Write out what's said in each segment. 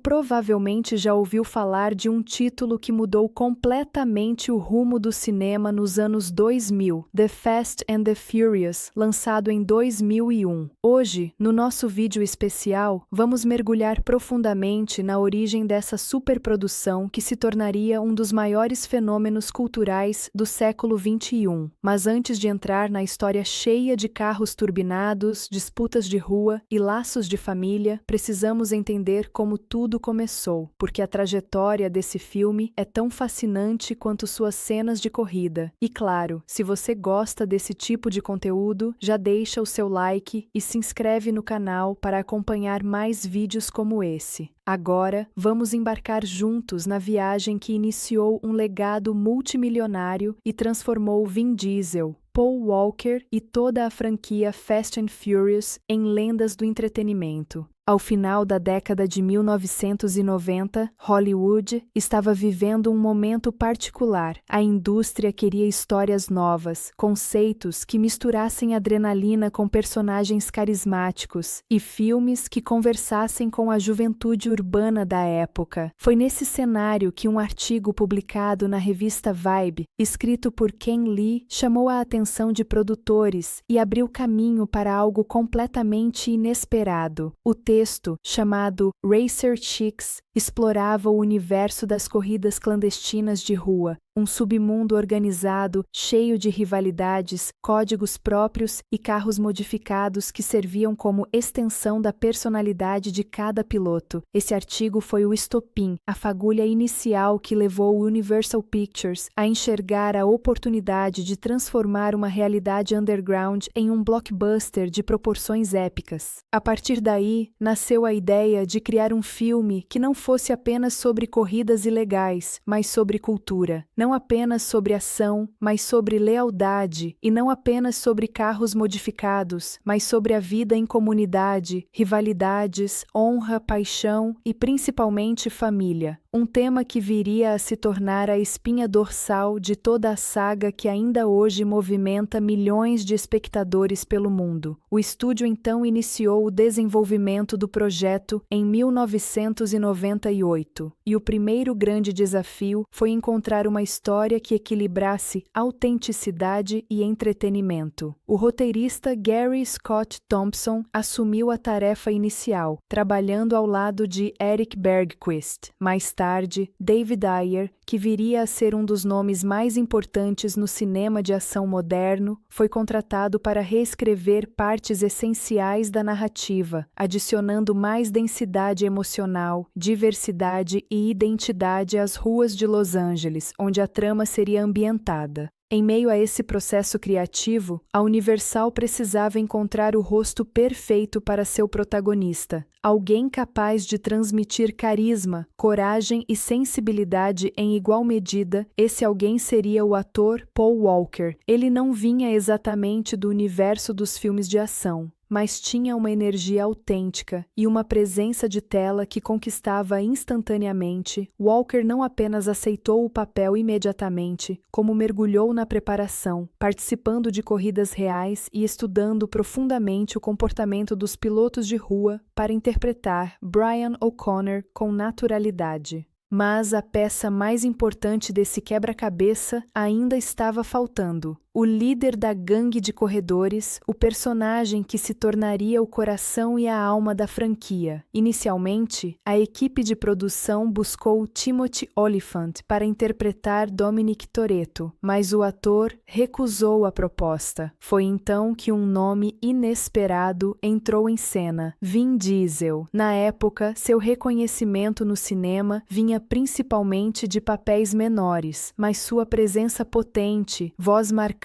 Provavelmente já ouviu falar de um título que mudou completamente o rumo do cinema nos anos 2000, The Fast and the Furious, lançado em 2001. Hoje, no nosso vídeo especial, vamos mergulhar profundamente na origem dessa superprodução que se tornaria um dos maiores fenômenos culturais do século XXI. Mas antes de entrar na história cheia de carros turbinados, disputas de rua e laços de família, precisamos entender como tudo começou, porque a trajetória desse filme é tão fascinante quanto suas cenas de corrida. E claro, se você gosta desse tipo de conteúdo, já deixa o seu like e se inscreve no canal para acompanhar mais vídeos como esse. Agora, vamos embarcar juntos na viagem que iniciou um legado multimilionário e transformou Vin Diesel, Paul Walker e toda a franquia Fast and Furious em lendas do entretenimento. Ao final da década de 1990, Hollywood estava vivendo um momento particular. A indústria queria histórias novas, conceitos que misturassem adrenalina com personagens carismáticos e filmes que conversassem com a juventude urbana da época. Foi nesse cenário que um artigo publicado na revista Vibe, escrito por Ken Lee, chamou a atenção de produtores e abriu caminho para algo completamente inesperado. O texto, chamado Racer Chicks, explorava o universo das corridas clandestinas de rua, um submundo organizado, cheio de rivalidades, códigos próprios e carros modificados que serviam como extensão da personalidade de cada piloto. Esse artigo foi o estopim, a fagulha inicial que levou o Universal Pictures a enxergar a oportunidade de transformar uma realidade underground em um blockbuster de proporções épicas. A partir daí, nasceu a ideia de criar um filme que não fosse apenas sobre corridas ilegais, mas sobre cultura. Não apenas sobre ação, mas sobre lealdade, e não apenas sobre carros modificados, mas sobre a vida em comunidade, rivalidades, honra, paixão e principalmente família. Um tema que viria a se tornar a espinha dorsal de toda a saga que ainda hoje movimenta milhões de espectadores pelo mundo. O estúdio então iniciou o desenvolvimento do projeto em 1998, e o primeiro grande desafio foi encontrar uma história que equilibrasse autenticidade e entretenimento. O roteirista Gary Scott Thompson assumiu a tarefa inicial, trabalhando ao lado de Eric Bergquist. Mais tarde, David Ayer, que viria a ser um dos nomes mais importantes no cinema de ação moderno, foi contratado para reescrever partes essenciais da narrativa, adicionando mais densidade emocional, diversidade e identidade às ruas de Los Angeles, onde a trama seria ambientada. Em meio a esse processo criativo, a Universal precisava encontrar o rosto perfeito para seu protagonista, alguém capaz de transmitir carisma, coragem e sensibilidade em igual medida. Esse alguém seria o ator Paul Walker. Ele não vinha exatamente do universo dos filmes de ação, mas tinha uma energia autêntica e uma presença de tela que conquistava instantaneamente. Walker não apenas aceitou o papel imediatamente, como mergulhou na preparação, participando de corridas reais e estudando profundamente o comportamento dos pilotos de rua para interpretar Brian O'Connor com naturalidade. Mas a peça mais importante desse quebra-cabeça ainda estava faltando. O líder da gangue de corredores, o personagem que se tornaria o coração e a alma da franquia. Inicialmente, a equipe de produção buscou Timothy Olyphant para interpretar Dominic Toretto, mas o ator recusou a proposta. Foi então que um nome inesperado entrou em cena: Vin Diesel. Na época, seu reconhecimento no cinema vinha principalmente de papéis menores, mas sua presença potente, voz marcante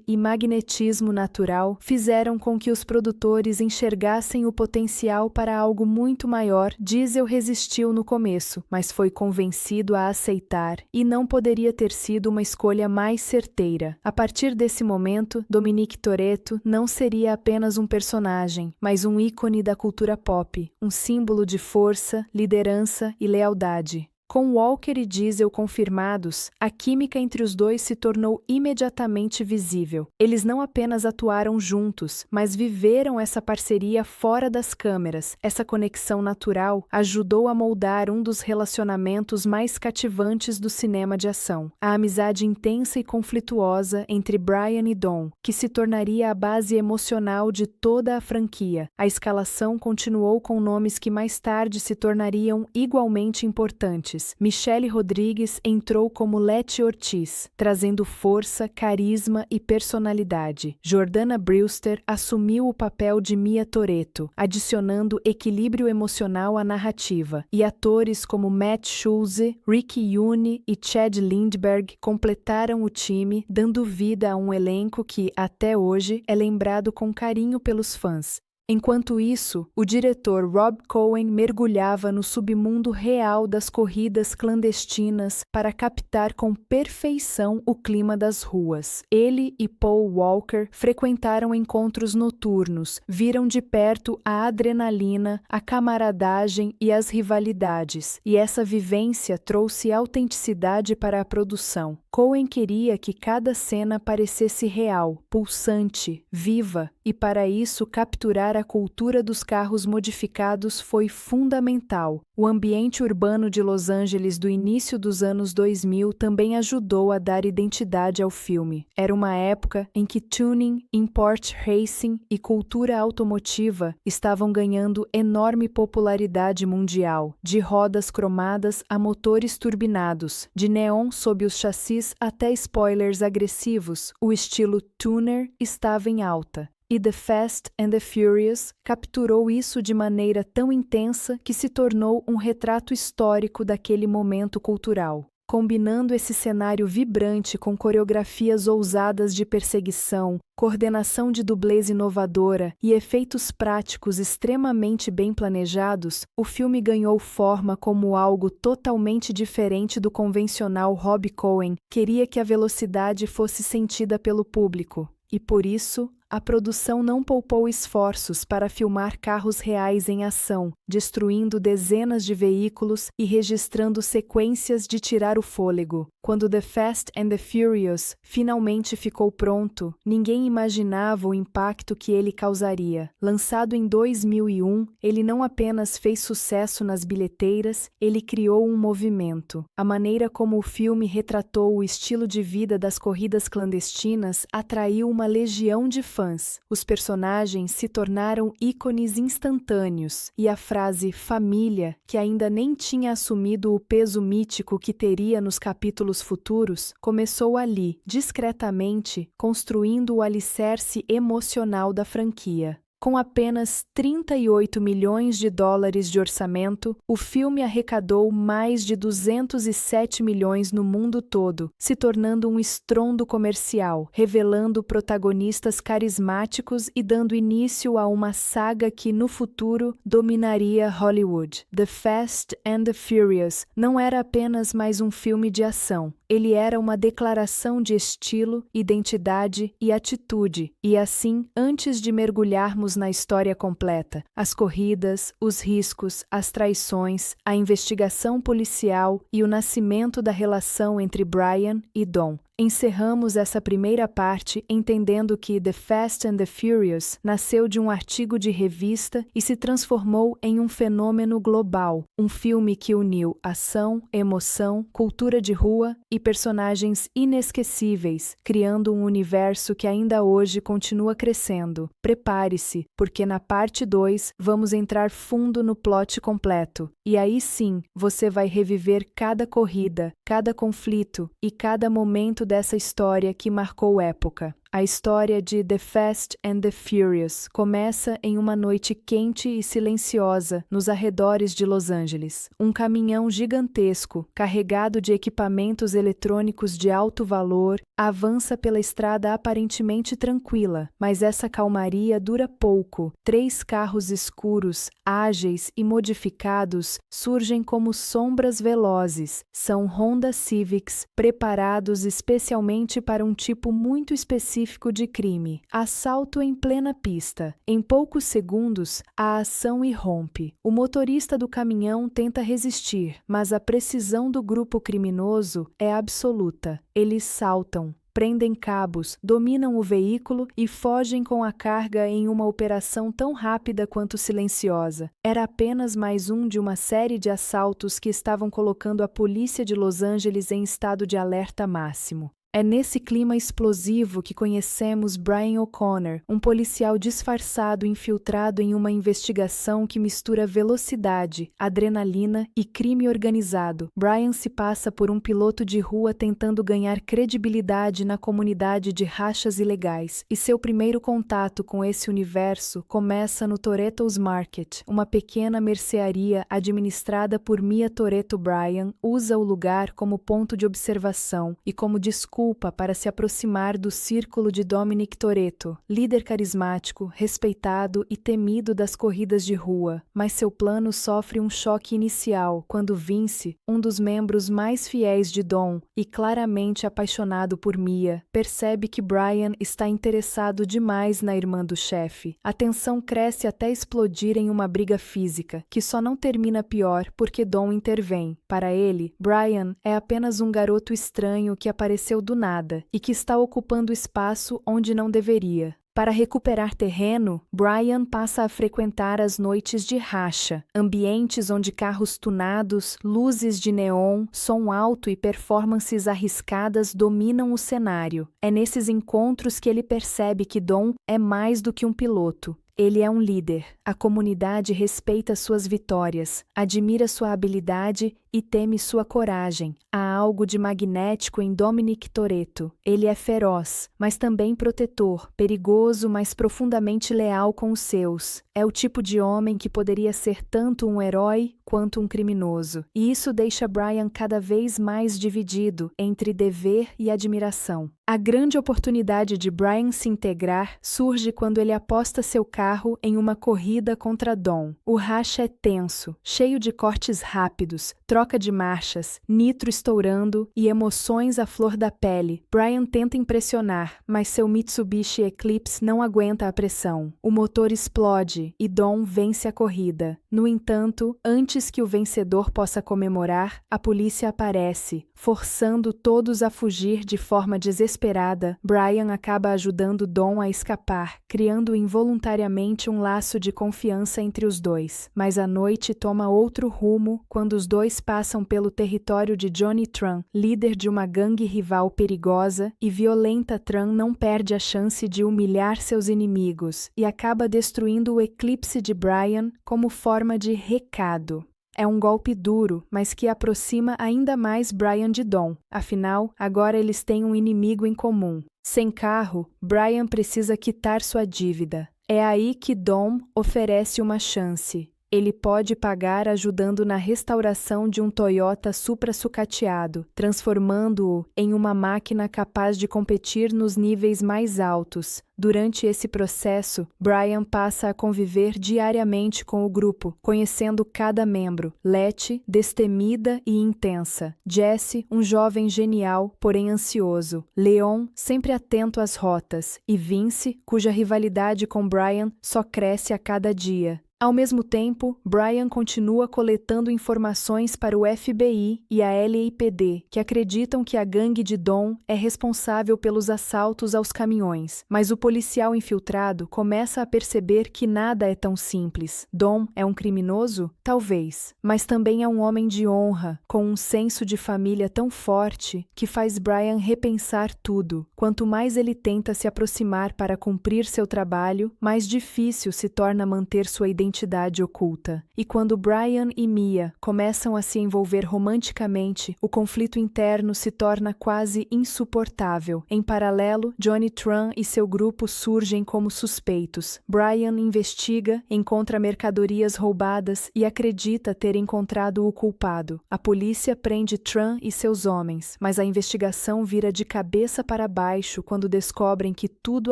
e magnetismo natural fizeram com que os produtores enxergassem o potencial para algo muito maior. Diesel resistiu no começo, mas foi convencido a aceitar, e não poderia ter sido uma escolha mais certeira. A partir desse momento, Dominic Toretto não seria apenas um personagem, mas um ícone da cultura pop, um símbolo de força, liderança e lealdade. Com Walker e Diesel confirmados, a química entre os dois se tornou imediatamente visível. Eles não apenas atuaram juntos, mas viveram essa parceria fora das câmeras. Essa conexão natural ajudou a moldar um dos relacionamentos mais cativantes do cinema de ação. A amizade intensa e conflituosa entre Brian e Dom, que se tornaria a base emocional de toda a franquia. A escalação continuou com nomes que mais tarde se tornariam igualmente importantes. Michelle Rodrigues entrou como Letty Ortiz, trazendo força, carisma e personalidade. Jordana Brewster assumiu o papel de Mia Toretto, adicionando equilíbrio emocional à narrativa, e atores como Matt Schulze, Ricky Yune e Chad Lindberg completaram o time, dando vida a um elenco que, até hoje, é lembrado com carinho pelos fãs. Enquanto isso, o diretor Rob Cohen mergulhava no submundo real das corridas clandestinas para captar com perfeição o clima das ruas. Ele e Paul Walker frequentaram encontros noturnos, viram de perto a adrenalina, a camaradagem e as rivalidades, e essa vivência trouxe autenticidade para a produção. Cohen queria que cada cena parecesse real, pulsante, viva, e para isso capturar a cultura dos carros modificados foi fundamental. O ambiente urbano de Los Angeles do início dos anos 2000 também ajudou a dar identidade ao filme. Era uma época em que tuning, import racing e cultura automotiva estavam ganhando enorme popularidade mundial, de rodas cromadas a motores turbinados, de neon sob os chassis até spoilers agressivos. O estilo tuner estava em alta. E The Fast and the Furious capturou isso de maneira tão intensa que se tornou um retrato histórico daquele momento cultural. Combinando esse cenário vibrante com coreografias ousadas de perseguição, coordenação de dublês inovadora e efeitos práticos extremamente bem planejados, o filme ganhou forma como algo totalmente diferente do convencional. Rob Cohen queria que a velocidade fosse sentida pelo público, e por isso, a produção não poupou esforços para filmar carros reais em ação, destruindo dezenas de veículos e registrando sequências de tirar o fôlego. Quando The Fast and the Furious finalmente ficou pronto, ninguém imaginava o impacto que ele causaria. Lançado em 2001, ele não apenas fez sucesso nas bilheteiras, ele criou um movimento. A maneira como o filme retratou o estilo de vida das corridas clandestinas atraiu uma legião de fãs. Os personagens se tornaram ícones instantâneos, e a frase família, que ainda nem tinha assumido o peso mítico que teria nos capítulos futuros, começou ali, discretamente, construindo o alicerce emocional da franquia. Com apenas 38 milhões de dólares de orçamento, o filme arrecadou mais de 207 milhões no mundo todo, se tornando um estrondo comercial, revelando protagonistas carismáticos e dando início a uma saga que, no futuro, dominaria Hollywood. The Fast and the Furious não era apenas mais um filme de ação. Ele era uma declaração de estilo, identidade e atitude, e assim, antes de mergulharmos na história completa, as corridas, os riscos, as traições, a investigação policial e o nascimento da relação entre Brian e Dom. Encerramos essa primeira parte entendendo que The Fast and the Furious nasceu de um artigo de revista e se transformou em um fenômeno global, um filme que uniu ação, emoção, cultura de rua e personagens inesquecíveis, criando um universo que ainda hoje continua crescendo. Prepare-se, porque na parte 2 vamos entrar fundo no plot completo, e aí sim você vai reviver cada corrida, cada conflito e cada momento dessa história que marcou época. A história de The Fast and the Furious começa em uma noite quente e silenciosa nos arredores de Los Angeles. Um caminhão gigantesco, carregado de equipamentos eletrônicos de alto valor, avança pela estrada aparentemente tranquila, mas essa calmaria dura pouco. 3 carros escuros, ágeis e modificados surgem como sombras velozes. São Honda Civics, preparados especialmente para um tipo muito específico específico de crime: assalto em plena pista. Em poucos segundos, a ação irrompe. O motorista do caminhão tenta resistir, mas a precisão do grupo criminoso é absoluta. Eles saltam, prendem cabos, dominam o veículo e fogem com a carga em uma operação tão rápida quanto silenciosa. Era apenas mais um de uma série de assaltos que estavam colocando a polícia de Los Angeles em estado de alerta máximo. É nesse clima explosivo que conhecemos Brian O'Connor, um policial disfarçado infiltrado em uma investigação que mistura velocidade, adrenalina e crime organizado. Brian se passa por um piloto de rua tentando ganhar credibilidade na comunidade de rachas ilegais, e seu primeiro contato com esse universo começa no Toretto's Market, uma pequena mercearia administrada por Mia Toretto. Brian usa o lugar como ponto de observação e como desculpa para se aproximar do círculo de Dominic Toretto, líder carismático, respeitado e temido das corridas de rua. Mas seu plano sofre um choque inicial quando Vince, um dos membros mais fiéis de Dom e claramente apaixonado por Mia, percebe que Brian está interessado demais na irmã do chefe. A tensão cresce até explodir em uma briga física, que só não termina pior porque Dom intervém. Para ele, Brian é apenas um garoto estranho que apareceu do nada e que está ocupando espaço onde não deveria. Para recuperar terreno, Brian passa a frequentar as noites de racha, ambientes onde carros tunados, luzes de neon, som alto e performances arriscadas dominam o cenário. É nesses encontros que ele percebe que Dom é mais do que um piloto. Ele é um líder. A comunidade respeita suas vitórias, admira sua habilidade e teme sua coragem. Há algo de magnético em Dominic Toretto. Ele é feroz, mas também protetor, perigoso, mas profundamente leal com os seus. É o tipo de homem que poderia ser tanto um herói quanto um criminoso. E isso deixa Brian cada vez mais dividido entre dever e admiração. A grande oportunidade de Brian se integrar surge quando ele aposta seu carro em uma corrida contra Dom. O racha é tenso, cheio de cortes rápidos, troca de marchas, nitro estourando e emoções à flor da pele. Brian tenta impressionar, mas seu Mitsubishi Eclipse não aguenta a pressão. O motor explode e Dom vence a corrida. No entanto, antes que o vencedor possa comemorar, a polícia aparece, forçando todos a fugir de forma desesperada. Brian acaba ajudando Dom a escapar, criando involuntariamente um laço de confiança entre os dois. Mas a noite toma outro rumo quando os dois passam pelo território de Johnny Tran, líder de uma gangue rival perigosa e violenta. Tran não perde a chance de humilhar seus inimigos e acaba destruindo o Eclipse de Brian como forma de recado. É um golpe duro, mas que aproxima ainda mais Brian de Dom. Afinal, agora eles têm um inimigo em comum. Sem carro, Brian precisa quitar sua dívida. É aí que Dom oferece uma chance. Ele pode pagar ajudando na restauração de um Toyota Supra sucateado, transformando-o em uma máquina capaz de competir nos níveis mais altos. Durante esse processo, Brian passa a conviver diariamente com o grupo, conhecendo cada membro. Letty, destemida e intensa. Jesse, um jovem genial, porém ansioso. Leon, sempre atento às rotas. E Vince, cuja rivalidade com Brian só cresce a cada dia. Ao mesmo tempo, Brian continua coletando informações para o FBI e a LAPD, que acreditam que a gangue de Dom é responsável pelos assaltos aos caminhões. Mas o policial infiltrado começa a perceber que nada é tão simples. Dom é um criminoso? Talvez. Mas também é um homem de honra, com um senso de família tão forte que faz Brian repensar tudo. Quanto mais ele tenta se aproximar para cumprir seu trabalho, mais difícil se torna manter sua identidade oculta. E quando Brian e Mia começam a se envolver romanticamente, o conflito interno se torna quase insuportável. Em paralelo, Johnny Tran e seu grupo surgem como suspeitos. Brian investiga, encontra mercadorias roubadas e acredita ter encontrado o culpado. A polícia prende Tran e seus homens, mas a investigação vira de cabeça para baixo quando descobrem que tudo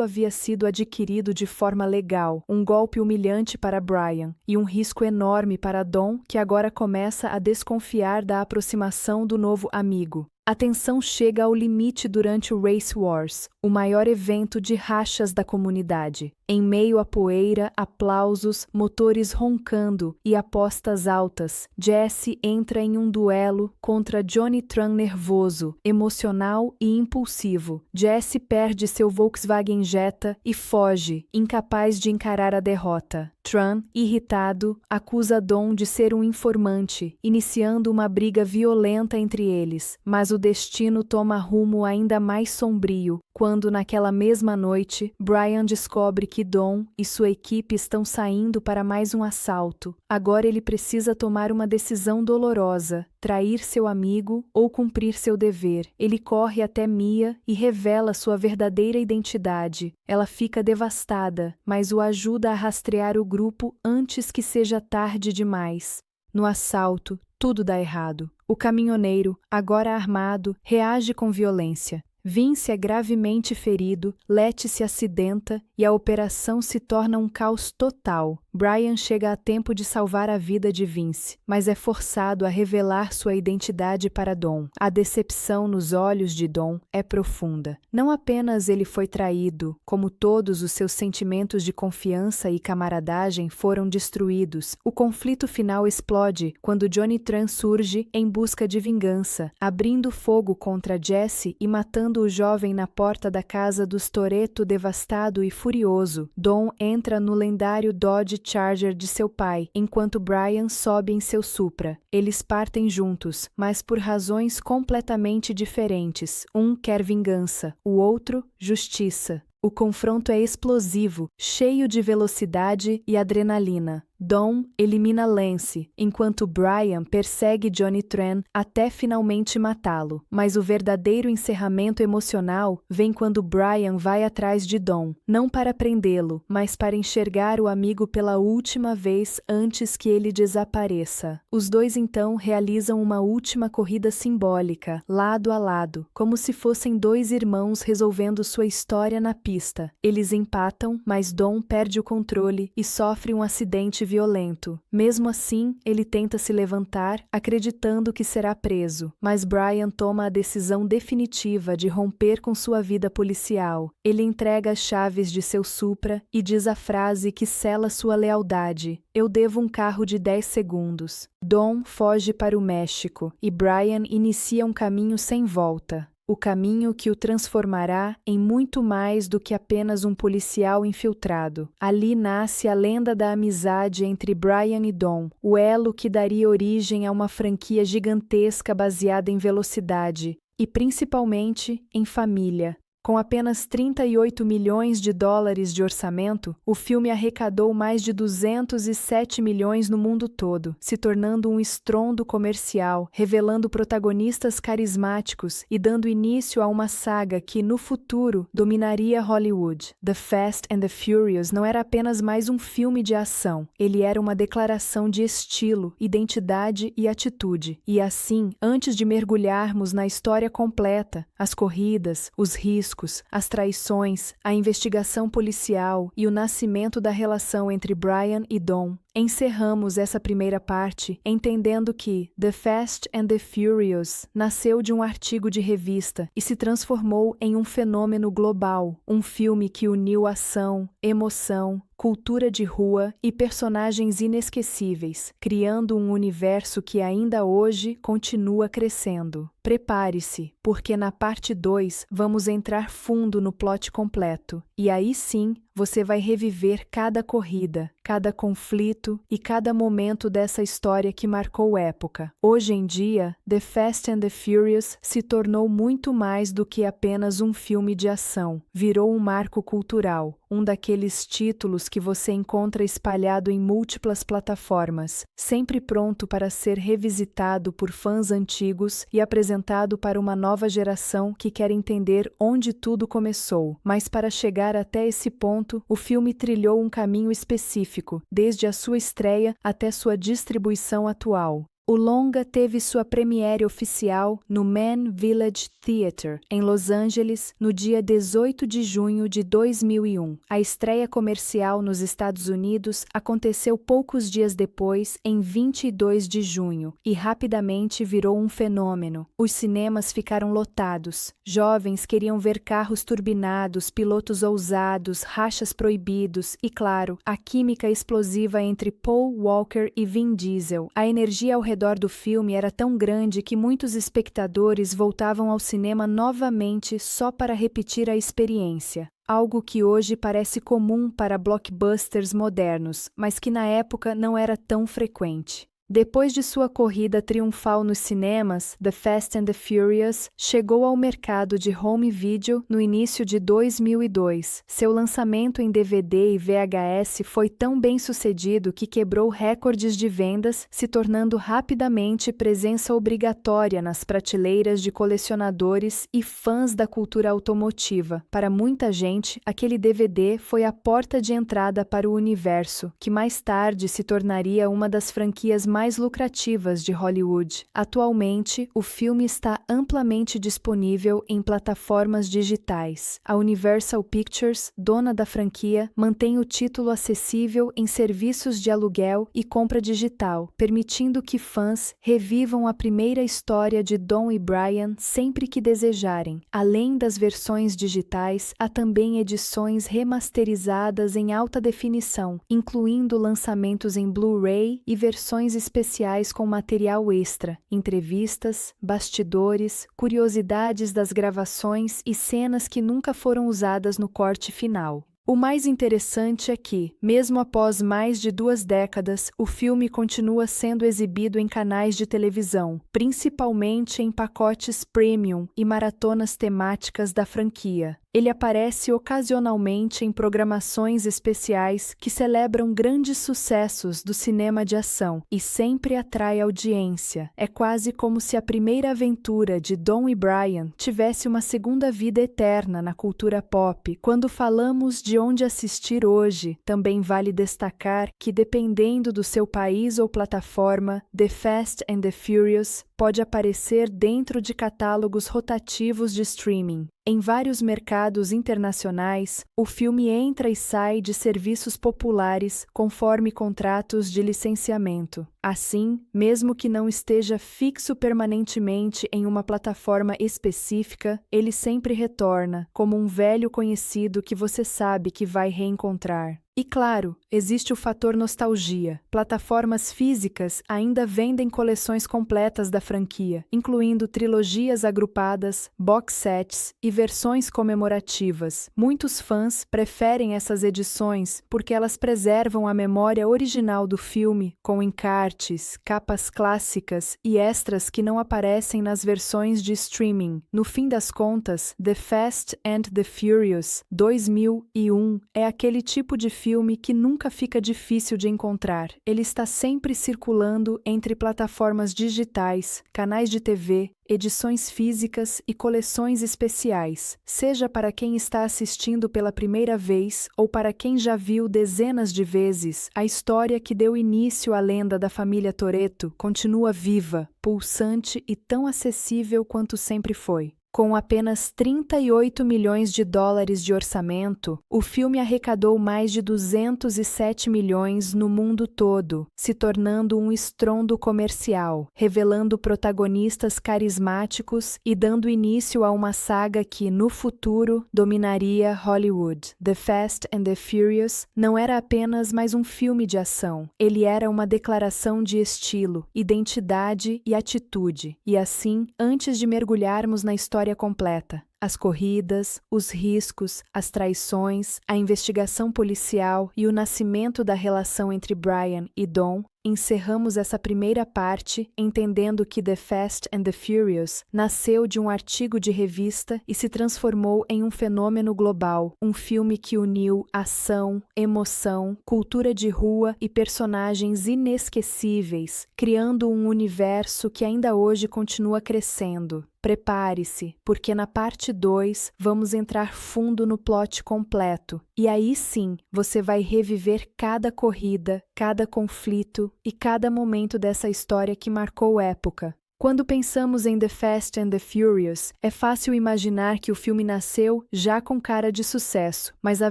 havia sido adquirido de forma legal. Um golpe humilhante para Brian e um risco enorme para Dom, que agora começa a desconfiar da aproximação do novo amigo. A tensão chega ao limite durante o Race Wars, o maior evento de rachas da comunidade. Em meio à poeira, aplausos, motores roncando e apostas altas, Jesse entra em um duelo contra Johnny Tran nervoso, emocional e impulsivo. Jesse perde seu Volkswagen Jetta e foge, incapaz de encarar a derrota. Tran, irritado, acusa Dom de ser um informante, iniciando uma briga violenta entre eles, mas o destino toma rumo ainda mais sombrio, quando naquela mesma noite, Brian descobre que Dom e sua equipe estão saindo para mais um assalto. Agora ele precisa tomar uma decisão dolorosa: trair seu amigo ou cumprir seu dever. Ele corre até Mia e revela sua verdadeira identidade. Ela fica devastada, mas o ajuda a rastrear o grupo antes que seja tarde demais. No assalto, tudo dá errado. O caminhoneiro, agora armado, reage com violência. Vince é gravemente ferido, Letty se acidenta e a operação se torna um caos total. Brian chega a tempo de salvar a vida de Vince, mas é forçado a revelar sua identidade para Dom. A decepção nos olhos de Dom é profunda. Não apenas ele foi traído, como todos os seus sentimentos de confiança e camaradagem foram destruídos. O conflito final explode quando Johnny Tran surge em busca de vingança, abrindo fogo contra Jesse e matando o jovem na porta da casa dos Toretto devastado e furioso. Dom entra no lendário Dodge Charger de seu pai, enquanto Brian sobe em seu Supra. Eles partem juntos, mas por razões completamente diferentes. Um quer vingança, o outro, justiça. O confronto é explosivo, cheio de velocidade e adrenalina. Dom elimina Lance, enquanto Brian persegue Johnny Tran até finalmente matá-lo. Mas o verdadeiro encerramento emocional vem quando Brian vai atrás de Dom, não para prendê-lo, mas para enxergar o amigo pela última vez antes que ele desapareça. Os dois então realizam uma última corrida simbólica, lado a lado, como se fossem dois irmãos resolvendo sua história na pista. Eles empatam, mas Dom perde o controle e sofre um acidente violento. Mesmo assim, ele tenta se levantar, acreditando que será preso, mas Brian toma a decisão definitiva de romper com sua vida policial. Ele entrega as chaves de seu Supra e diz a frase que sela sua lealdade: "Eu devo um carro de 10 segundos." Dom foge para o México e Brian inicia um caminho sem volta. O caminho que o transformará em muito mais do que apenas um policial infiltrado. Ali nasce a lenda da amizade entre Brian e Dom, o elo que daria origem a uma franquia gigantesca baseada em velocidade e, principalmente, em família. Com apenas 38 milhões de dólares de orçamento, o filme arrecadou mais de 207 milhões no mundo todo, se tornando um estrondo comercial, revelando protagonistas carismáticos e dando início a uma saga que, no futuro, dominaria Hollywood. The Fast and the Furious não era apenas mais um filme de ação, ele era uma declaração de estilo, identidade e atitude. E assim, antes de mergulharmos na história completa, as corridas, os riscos, as traições, a investigação policial e o nascimento da relação entre Brian e Dom, encerramos essa primeira parte entendendo que The Fast and the Furious nasceu de um artigo de revista e se transformou em um fenômeno global, um filme que uniu ação, emoção, cultura de rua e personagens inesquecíveis, criando um universo que ainda hoje continua crescendo. Prepare-se, porque na parte 2 vamos entrar fundo no plot completo, e aí sim você vai reviver cada corrida, cada conflito e cada momento dessa história que marcou época. Hoje em dia, The Fast and the Furious se tornou muito mais do que apenas um filme de ação. Virou um marco cultural, um daqueles títulos que você encontra espalhado em múltiplas plataformas, sempre pronto para ser revisitado por fãs antigos e apresentado para uma nova geração que quer entender onde tudo começou. Mas para chegar até esse ponto, o filme trilhou um caminho específico, desde a sua estreia até sua distribuição atual. O longa teve sua premiere oficial no Mann Village Theatre, em Los Angeles, no dia 18 de junho de 2001. A estreia comercial nos Estados Unidos aconteceu poucos dias depois, em 22 de junho, e rapidamente virou um fenômeno. Os cinemas ficaram lotados. Jovens queriam ver carros turbinados, pilotos ousados, rachas proibidos e, claro, a química explosiva entre Paul Walker e Vin Diesel. A energia ao redor do filme era tão grande que muitos espectadores voltavam ao cinema novamente só para repetir a experiência. Algo que hoje parece comum para blockbusters modernos, mas que na época não era tão frequente. Depois de sua corrida triunfal nos cinemas, The Fast and the Furious chegou ao mercado de home video no início de 2002. Seu lançamento em DVD e VHS foi tão bem sucedido que quebrou recordes de vendas, se tornando rapidamente presença obrigatória nas prateleiras de colecionadores e fãs da cultura automotiva. Para muita gente, aquele DVD foi a porta de entrada para o universo, que mais tarde se tornaria uma das franquias mais lucrativas de Hollywood. Atualmente, o filme está amplamente disponível em plataformas digitais. A Universal Pictures, dona da franquia, mantém o título acessível em serviços de aluguel e compra digital, permitindo que fãs revivam a primeira história de Dom e Brian sempre que desejarem. Além das versões digitais, há também edições remasterizadas em alta definição, incluindo lançamentos em Blu-ray e versões especiais com material extra, entrevistas, bastidores, curiosidades das gravações e cenas que nunca foram usadas no corte final. O mais interessante é que, mesmo após mais de 2 décadas, o filme continua sendo exibido em canais de televisão, principalmente em pacotes premium e maratonas temáticas da franquia. Ele aparece ocasionalmente em programações especiais que celebram grandes sucessos do cinema de ação e sempre atrai audiência. É quase como se a primeira aventura de Dom e Brian tivesse uma segunda vida eterna na cultura pop. Quando falamos de onde assistir hoje, também vale destacar que, dependendo do seu país ou plataforma, The Fast and the Furious pode aparecer dentro de catálogos rotativos de streaming. Em vários mercados internacionais, o filme entra e sai de serviços populares conforme contratos de licenciamento. Assim, mesmo que não esteja fixo permanentemente em uma plataforma específica, ele sempre retorna, como um velho conhecido que você sabe que vai reencontrar. E claro, existe o fator nostalgia. Plataformas físicas ainda vendem coleções completas da franquia, incluindo trilogias agrupadas, box sets e versões comemorativas. Muitos fãs preferem essas edições porque elas preservam a memória original do filme, com encartes, capas clássicas e extras que não aparecem nas versões de streaming. No fim das contas, The Fast and the Furious 2001 é aquele tipo de filme que nunca fica difícil de encontrar. Ele está sempre circulando entre plataformas digitais, canais de TV, edições físicas e coleções especiais, seja para quem está assistindo pela primeira vez ou para quem já viu dezenas de vezes. A história que deu início à lenda da família Toretto continua viva, pulsante e tão acessível quanto sempre foi. Com apenas 38 milhões de dólares de orçamento, o filme arrecadou mais de 207 milhões no mundo todo, se tornando um estrondo comercial, revelando protagonistas carismáticos e dando início a uma saga que, no futuro, dominaria Hollywood. The Fast and the Furious não era apenas mais um filme de ação, ele era uma declaração de estilo, identidade e atitude. E assim, antes de mergulharmos na história completa, as corridas, os riscos, as traições, a investigação policial e o nascimento da relação entre Brian e Dom, encerramos essa primeira parte entendendo que The Fast and the Furious nasceu de um artigo de revista e se transformou em um fenômeno global, um filme que uniu ação, emoção, cultura de rua e personagens inesquecíveis, criando um universo que ainda hoje continua crescendo. Prepare-se, porque na parte Parte 2, vamos entrar fundo no plot completo. E aí sim, você vai reviver cada corrida, cada conflito e cada momento dessa história que marcou época. Quando pensamos em The Fast and the Furious, é fácil imaginar que o filme nasceu já com cara de sucesso, mas a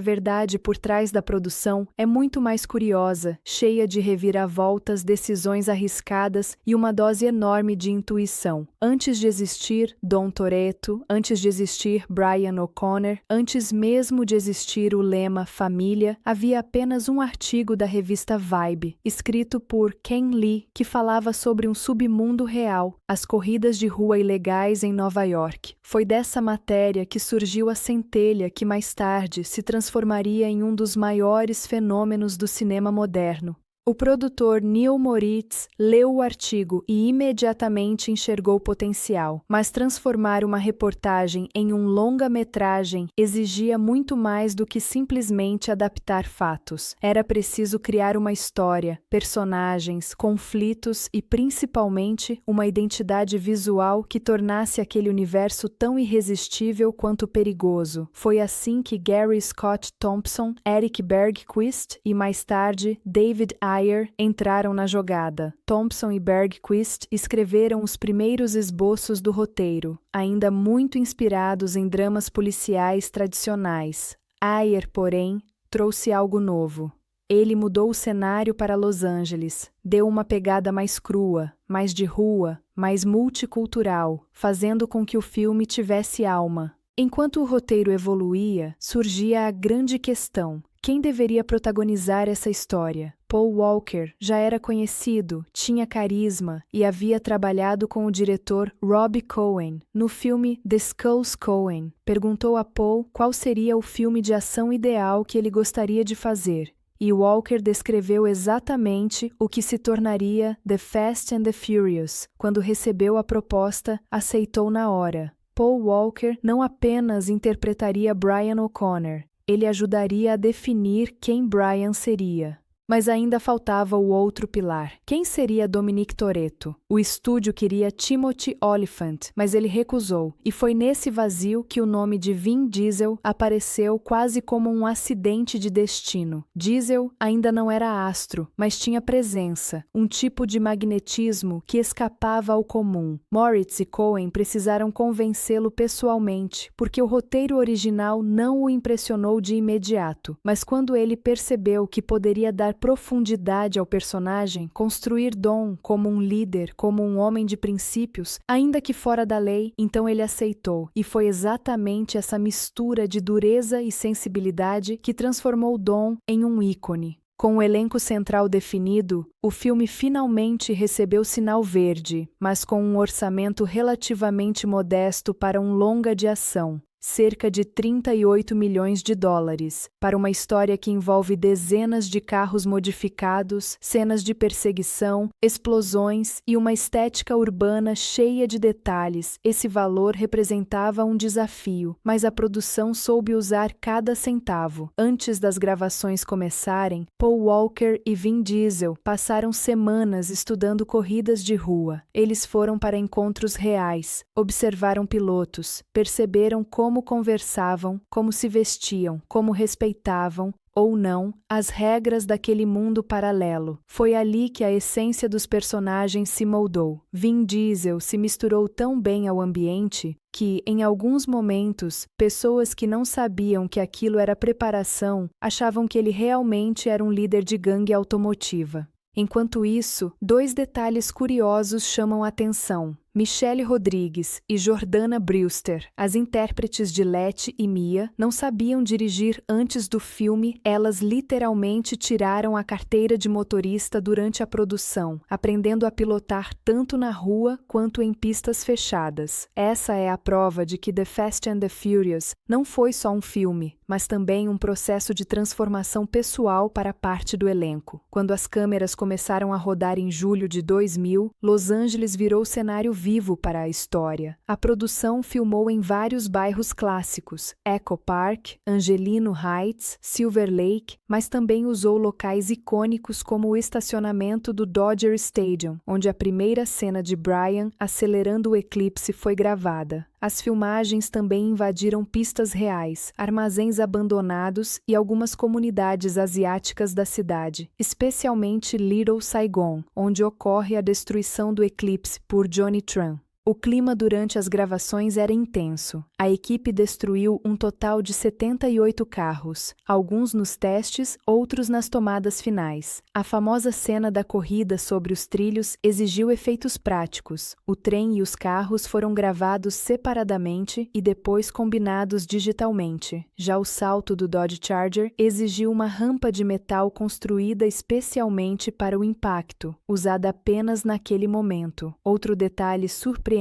verdade por trás da produção é muito mais curiosa, cheia de reviravoltas, decisões arriscadas e uma dose enorme de intuição. Antes de existir Dom Toretto, antes de existir Brian O'Connor, antes mesmo de existir o lema Família, havia apenas um artigo da revista Vibe, escrito por Ken Lee, que falava sobre um submundo real, as corridas de rua ilegais em Nova York. Foi dessa matéria que surgiu a centelha que mais tarde se transformaria em um dos maiores fenômenos do cinema moderno. O produtor Neil Moritz leu o artigo e imediatamente enxergou o potencial, mas transformar uma reportagem em um longa-metragem exigia muito mais do que simplesmente adaptar fatos. Era preciso criar uma história, personagens, conflitos e, principalmente, uma identidade visual que tornasse aquele universo tão irresistível quanto perigoso. Foi assim que Gary Scott Thompson, Eric Bergquist e, mais tarde, David Ayer entraram na jogada. Thompson e Bergquist escreveram os primeiros esboços do roteiro, ainda muito inspirados em dramas policiais tradicionais. Ayer, porém, trouxe algo novo. Ele mudou o cenário para Los Angeles, deu uma pegada mais crua, mais de rua, mais multicultural, fazendo com que o filme tivesse alma. Enquanto o roteiro evoluía, surgia a grande questão: quem deveria protagonizar essa história? Paul Walker já era conhecido, tinha carisma e havia trabalhado com o diretor Rob Cohen no filme The Skulls Cohen. Perguntou a Paul qual seria o filme de ação ideal que ele gostaria de fazer. E Walker descreveu exatamente o que se tornaria The Fast and the Furious. Quando recebeu a proposta, aceitou na hora. Paul Walker não apenas interpretaria Brian O'Connor, ele ajudaria a definir quem Brian seria. Mas ainda faltava o outro pilar. Quem seria Dominic Toretto? O estúdio queria Timothy Olyphant, mas ele recusou, e foi nesse vazio que o nome de Vin Diesel apareceu quase como um acidente de destino. Diesel ainda não era astro, mas tinha presença, um tipo de magnetismo que escapava ao comum. Moritz e Cohen precisaram convencê-lo pessoalmente, porque o roteiro original não o impressionou de imediato, mas quando ele percebeu que poderia dar profundidade ao personagem, construir Dom como um líder, como um homem de princípios, ainda que fora da lei, então ele aceitou, e foi exatamente essa mistura de dureza e sensibilidade que transformou Dom em um ícone. Com o elenco central definido, o filme finalmente recebeu sinal verde, mas com um orçamento relativamente modesto para um longa de ação. Cerca de 38 milhões de dólares, para uma história que envolve dezenas de carros modificados, cenas de perseguição, explosões e uma estética urbana cheia de detalhes. Esse valor representava um desafio, mas a produção soube usar cada centavo. Antes das gravações começarem, Paul Walker e Vin Diesel passaram semanas estudando corridas de rua. Eles foram para encontros reais, observaram pilotos, perceberam como conversavam, como se vestiam, como respeitavam, ou não, as regras daquele mundo paralelo. Foi ali que a essência dos personagens se moldou. Vin Diesel se misturou tão bem ao ambiente que, em alguns momentos, pessoas que não sabiam que aquilo era preparação achavam que ele realmente era um líder de gangue automotiva. Enquanto isso, dois detalhes curiosos chamam a atenção. Michelle Rodrigues e Jordana Brewster, as intérpretes de Letty e Mia, não sabiam dirigir antes do filme, elas literalmente tiraram a carteira de motorista durante a produção, aprendendo a pilotar tanto na rua quanto em pistas fechadas. Essa é a prova de que The Fast and the Furious não foi só um filme, mas também um processo de transformação pessoal para parte do elenco. Quando as câmeras começaram a rodar em julho de 2000, Los Angeles virou cenário vivo para a história. A produção filmou em vários bairros clássicos, Echo Park, Angelino Heights, Silver Lake, mas também usou locais icônicos como o estacionamento do Dodger Stadium, onde a primeira cena de Brian acelerando o eclipse foi gravada. As filmagens também invadiram pistas reais, armazéns abandonados e algumas comunidades asiáticas da cidade, especialmente Little Saigon, onde ocorre a destruição do eclipse por Johnny Tran. O clima durante as gravações era intenso. A equipe destruiu um total de 78 carros, alguns nos testes, outros nas tomadas finais. A famosa cena da corrida sobre os trilhos exigiu efeitos práticos. O trem e os carros foram gravados separadamente e depois combinados digitalmente. Já o salto do Dodge Charger exigiu uma rampa de metal construída especialmente para o impacto, usada apenas naquele momento. Outro detalhe surpreendente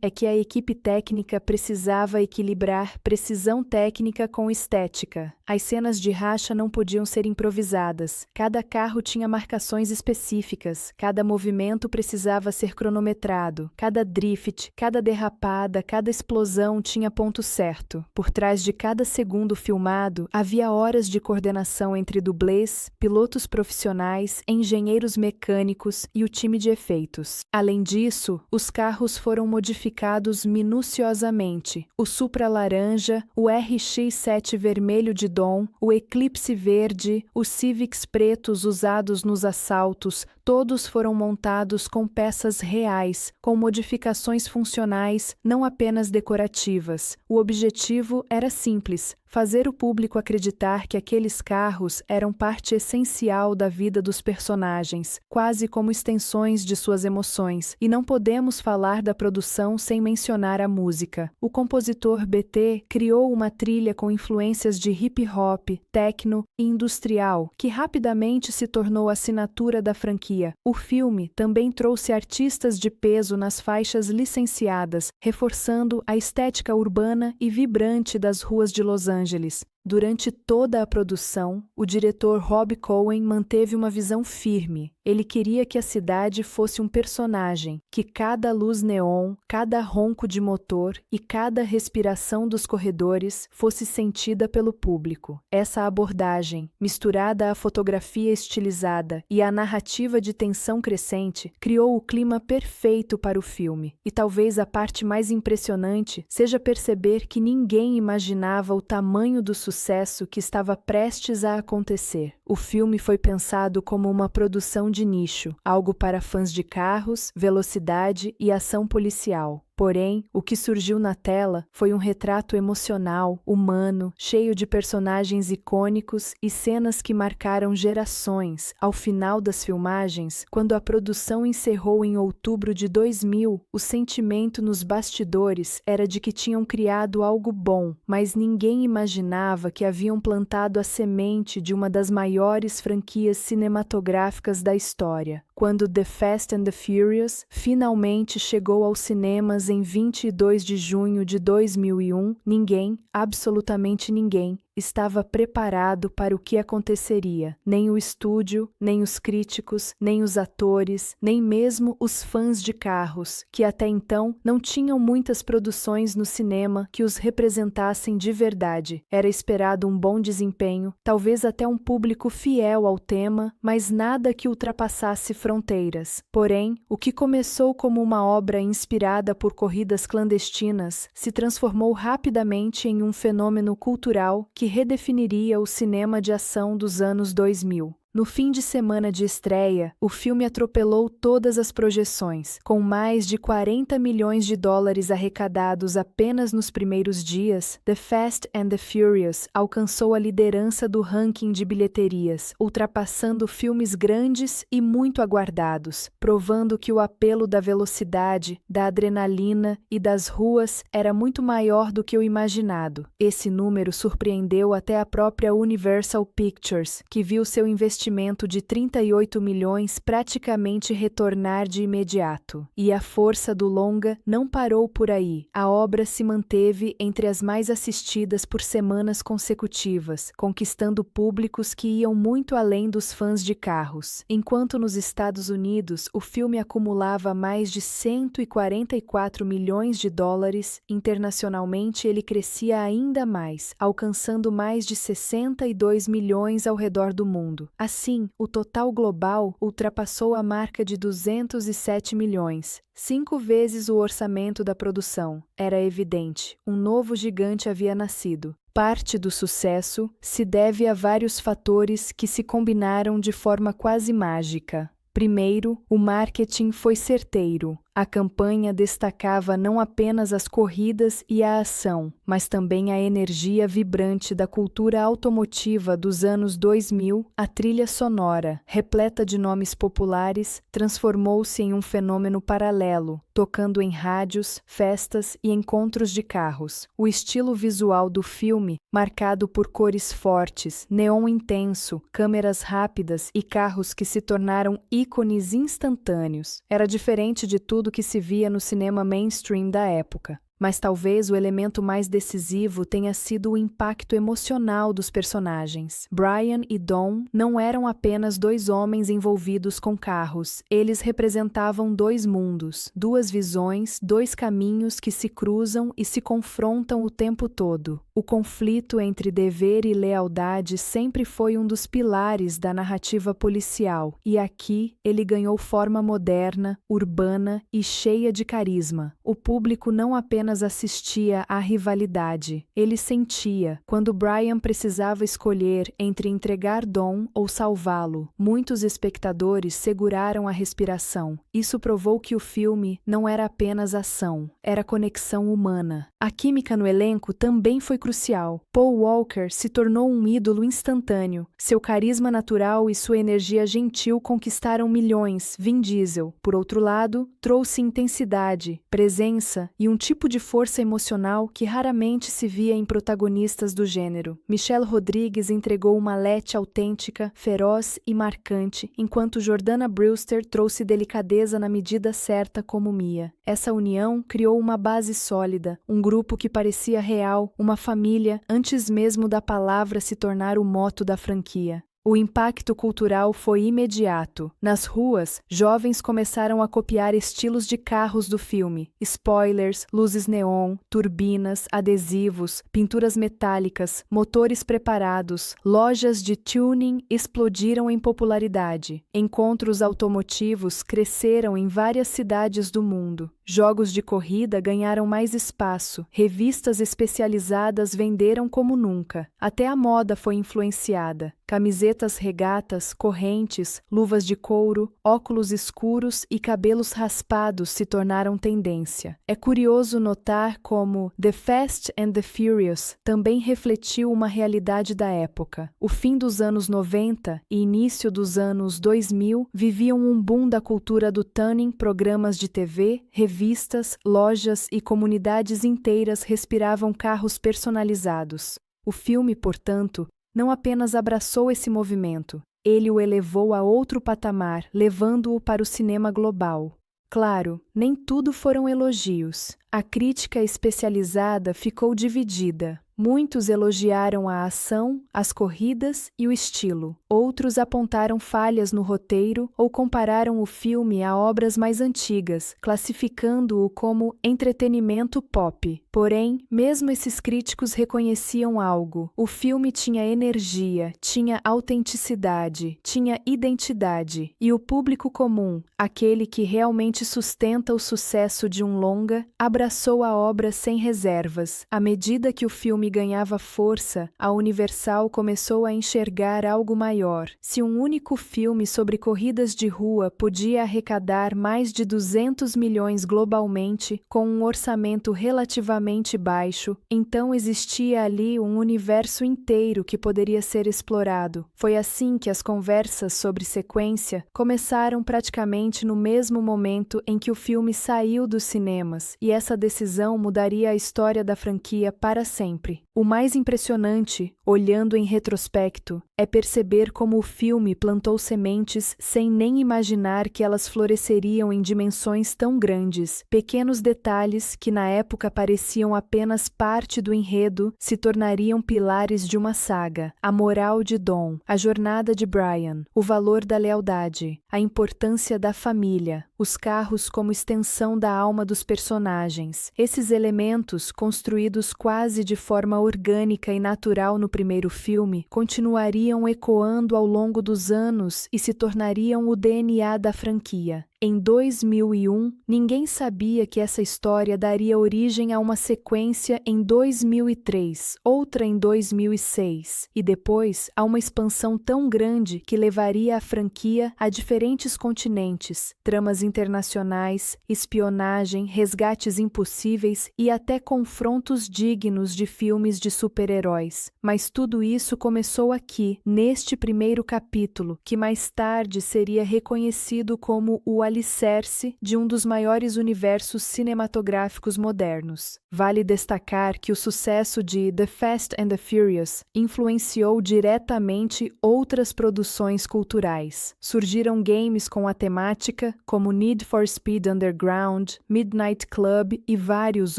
é que a equipe técnica precisava equilibrar precisão técnica com estética. As cenas de racha não podiam ser improvisadas. Cada carro tinha marcações específicas, cada movimento precisava ser cronometrado, cada drift, cada derrapada, cada explosão tinha ponto certo. Por trás de cada segundo filmado, havia horas de coordenação entre dublês, pilotos profissionais, engenheiros mecânicos e o time de efeitos. Além disso, os carros foram modificados minuciosamente. O Supra laranja, o RX-7 vermelho de Dom, o Eclipse verde, os Civics pretos usados nos assaltos, todos foram montados com peças reais, com modificações funcionais, não apenas decorativas. O objetivo era simples: fazer o público acreditar que aqueles carros eram parte essencial da vida dos personagens, quase como extensões de suas emoções. E não podemos falar da produção sem mencionar a música. O compositor BT criou uma trilha com influências de hip-hop, techno e industrial, que rapidamente se tornou a assinatura da franquia. O filme também trouxe artistas de peso nas faixas licenciadas, reforçando a estética urbana e vibrante das ruas de Los Angeles. Durante toda a produção, o diretor Rob Cohen manteve uma visão firme. Ele queria que a cidade fosse um personagem, que cada luz neon, cada ronco de motor e cada respiração dos corredores fosse sentida pelo público. Essa abordagem, misturada à fotografia estilizada e à narrativa de tensão crescente, criou o clima perfeito para o filme. E talvez a parte mais impressionante seja perceber que ninguém imaginava o tamanho do sucesso que estava prestes a acontecer. O filme foi pensado como uma produção de nicho, algo para fãs de carros, velocidade e ação policial. Porém, o que surgiu na tela foi um retrato emocional, humano, cheio de personagens icônicos e cenas que marcaram gerações. Ao final das filmagens, quando a produção encerrou em outubro de 2000, o sentimento nos bastidores era de que tinham criado algo bom, mas ninguém imaginava que haviam plantado a semente de uma das maiores franquias cinematográficas da história. Quando The Fast and the Furious finalmente chegou aos cinemas em 22 de junho de 2001, ninguém, absolutamente ninguém, estava preparado para o que aconteceria. Nem o estúdio, nem os críticos, nem os atores, nem mesmo os fãs de carros, que até então não tinham muitas produções no cinema que os representassem de verdade. Era esperado um bom desempenho, talvez até um público fiel ao tema, mas nada que ultrapassasse fronteiras. Porém, o que começou como uma obra inspirada por corridas clandestinas se transformou rapidamente em um fenômeno cultural que redefiniria o cinema de ação dos anos 2000. No fim de semana de estreia, o filme atropelou todas as projeções, com mais de 40 milhões de dólares arrecadados apenas nos primeiros dias. The Fast and the Furious alcançou a liderança do ranking de bilheterias, ultrapassando filmes grandes e muito aguardados, provando que o apelo da velocidade, da adrenalina e das ruas era muito maior do que o imaginado. Esse número surpreendeu até a própria Universal Pictures, que viu seu investimento de 38 milhões praticamente retornar de imediato. E a força do longa não parou por aí. A obra se manteve entre as mais assistidas por semanas consecutivas, conquistando públicos que iam muito além dos fãs de carros. Enquanto nos Estados Unidos o filme acumulava mais de 144 milhões de dólares, internacionalmente ele crescia ainda mais, alcançando mais de 62 milhões ao redor do mundo. A Assim, o total global ultrapassou a marca de 207 milhões, 5 vezes o orçamento da produção. Era evidente, um novo gigante havia nascido. Parte do sucesso se deve a vários fatores que se combinaram de forma quase mágica. Primeiro, o marketing foi certeiro. A campanha destacava não apenas as corridas e a ação, mas também a energia vibrante da cultura automotiva dos anos 2000. A trilha sonora, repleta de nomes populares, transformou-se em um fenômeno paralelo, tocando em rádios, festas e encontros de carros. O estilo visual do filme, marcado por cores fortes, neon intenso, câmeras rápidas e carros que se tornaram ícones instantâneos, era diferente de tudo que se via no cinema mainstream da época. Mas talvez o elemento mais decisivo tenha sido o impacto emocional dos personagens. Brian e Dom não eram apenas dois homens envolvidos com carros, eles representavam dois mundos, duas visões, dois caminhos que se cruzam e se confrontam o tempo todo. O conflito entre dever e lealdade sempre foi um dos pilares da narrativa policial, e aqui ele ganhou forma moderna, urbana e cheia de carisma. O público não apenas assistia à rivalidade, ele sentia. Quando Brian precisava escolher entre entregar Dom ou salvá-lo, muitos espectadores seguraram a respiração. Isso provou que o filme não era apenas ação, era conexão humana. A química no elenco também foi crucial. Paul Walker se tornou um ídolo instantâneo. Seu carisma natural e sua energia gentil conquistaram milhões. Vin Diesel, por outro lado, trouxe intensidade, presença e um tipo de força emocional que raramente se via em protagonistas do gênero. Michelle Rodrigues entregou uma Letty autêntica, feroz e marcante, enquanto Jordana Brewster trouxe delicadeza na medida certa como Mia. Essa união criou uma base sólida, um grupo que parecia real, uma família, antes mesmo da palavra se tornar o mote da franquia. O impacto cultural foi imediato. Nas ruas, jovens começaram a copiar estilos de carros do filme. Spoilers, luzes neon, turbinas, adesivos, pinturas metálicas, motores preparados, lojas de tuning explodiram em popularidade. Encontros automotivos cresceram em várias cidades do mundo. Jogos de corrida ganharam mais espaço, revistas especializadas venderam como nunca. Até a moda foi influenciada. Camisetas regatas, correntes, luvas de couro, óculos escuros e cabelos raspados se tornaram tendência. É curioso notar como The Fast and the Furious também refletiu uma realidade da época. O fim dos anos 90 e início dos anos 2000 viviam um boom da cultura do tuning, programas de TV, revistas, lojas e comunidades inteiras respiravam carros personalizados. O filme, portanto, não apenas abraçou esse movimento, ele o elevou a outro patamar, levando-o para o cinema global. Claro, nem tudo foram elogios. A crítica especializada ficou dividida. Muitos elogiaram a ação, as corridas e o estilo. Outros apontaram falhas no roteiro ou compararam o filme a obras mais antigas, classificando-o como entretenimento pop. Porém, mesmo esses críticos reconheciam algo. O filme tinha energia, tinha autenticidade, tinha identidade. E o público comum, aquele que realmente sustenta o sucesso de um longa, abraçou a obra sem reservas. À medida que o filme ganhava força, a Universal começou a enxergar algo maior. Se um único filme sobre corridas de rua podia arrecadar mais de 200 milhões globalmente, com um orçamento relativamente baixo, então existia ali um universo inteiro que poderia ser explorado. Foi assim que as conversas sobre sequência começaram praticamente no mesmo momento em que o filme saiu dos cinemas, e essa decisão mudaria a história da franquia para sempre. O mais impressionante, olhando em retrospecto, é perceber como o filme plantou sementes sem nem imaginar que elas floresceriam em dimensões tão grandes. Pequenos detalhes que na época pareciam apenas parte do enredo se tornariam pilares de uma saga. A moral de Dom, a jornada de Brian, o valor da lealdade, a importância da família, os carros como extensão da alma dos personagens. Esses elementos, construídos quase de forma orgânica e natural no primeiro filme continuariam ecoando ao longo dos anos e se tornariam o DNA da franquia. Em 2001, ninguém sabia que essa história daria origem a uma sequência em 2003, outra em 2006, e depois a uma expansão tão grande que levaria a franquia a diferentes continentes, tramas internacionais, espionagem, resgates impossíveis e até confrontos dignos de filmes de super-heróis. Mas tudo isso começou aqui, neste primeiro capítulo, que mais tarde seria reconhecido como o alicerce de um dos maiores universos cinematográficos modernos. Vale destacar que o sucesso de The Fast and the Furious influenciou diretamente outras produções culturais. Surgiram games com a temática, como Need for Speed Underground, Midnight Club e vários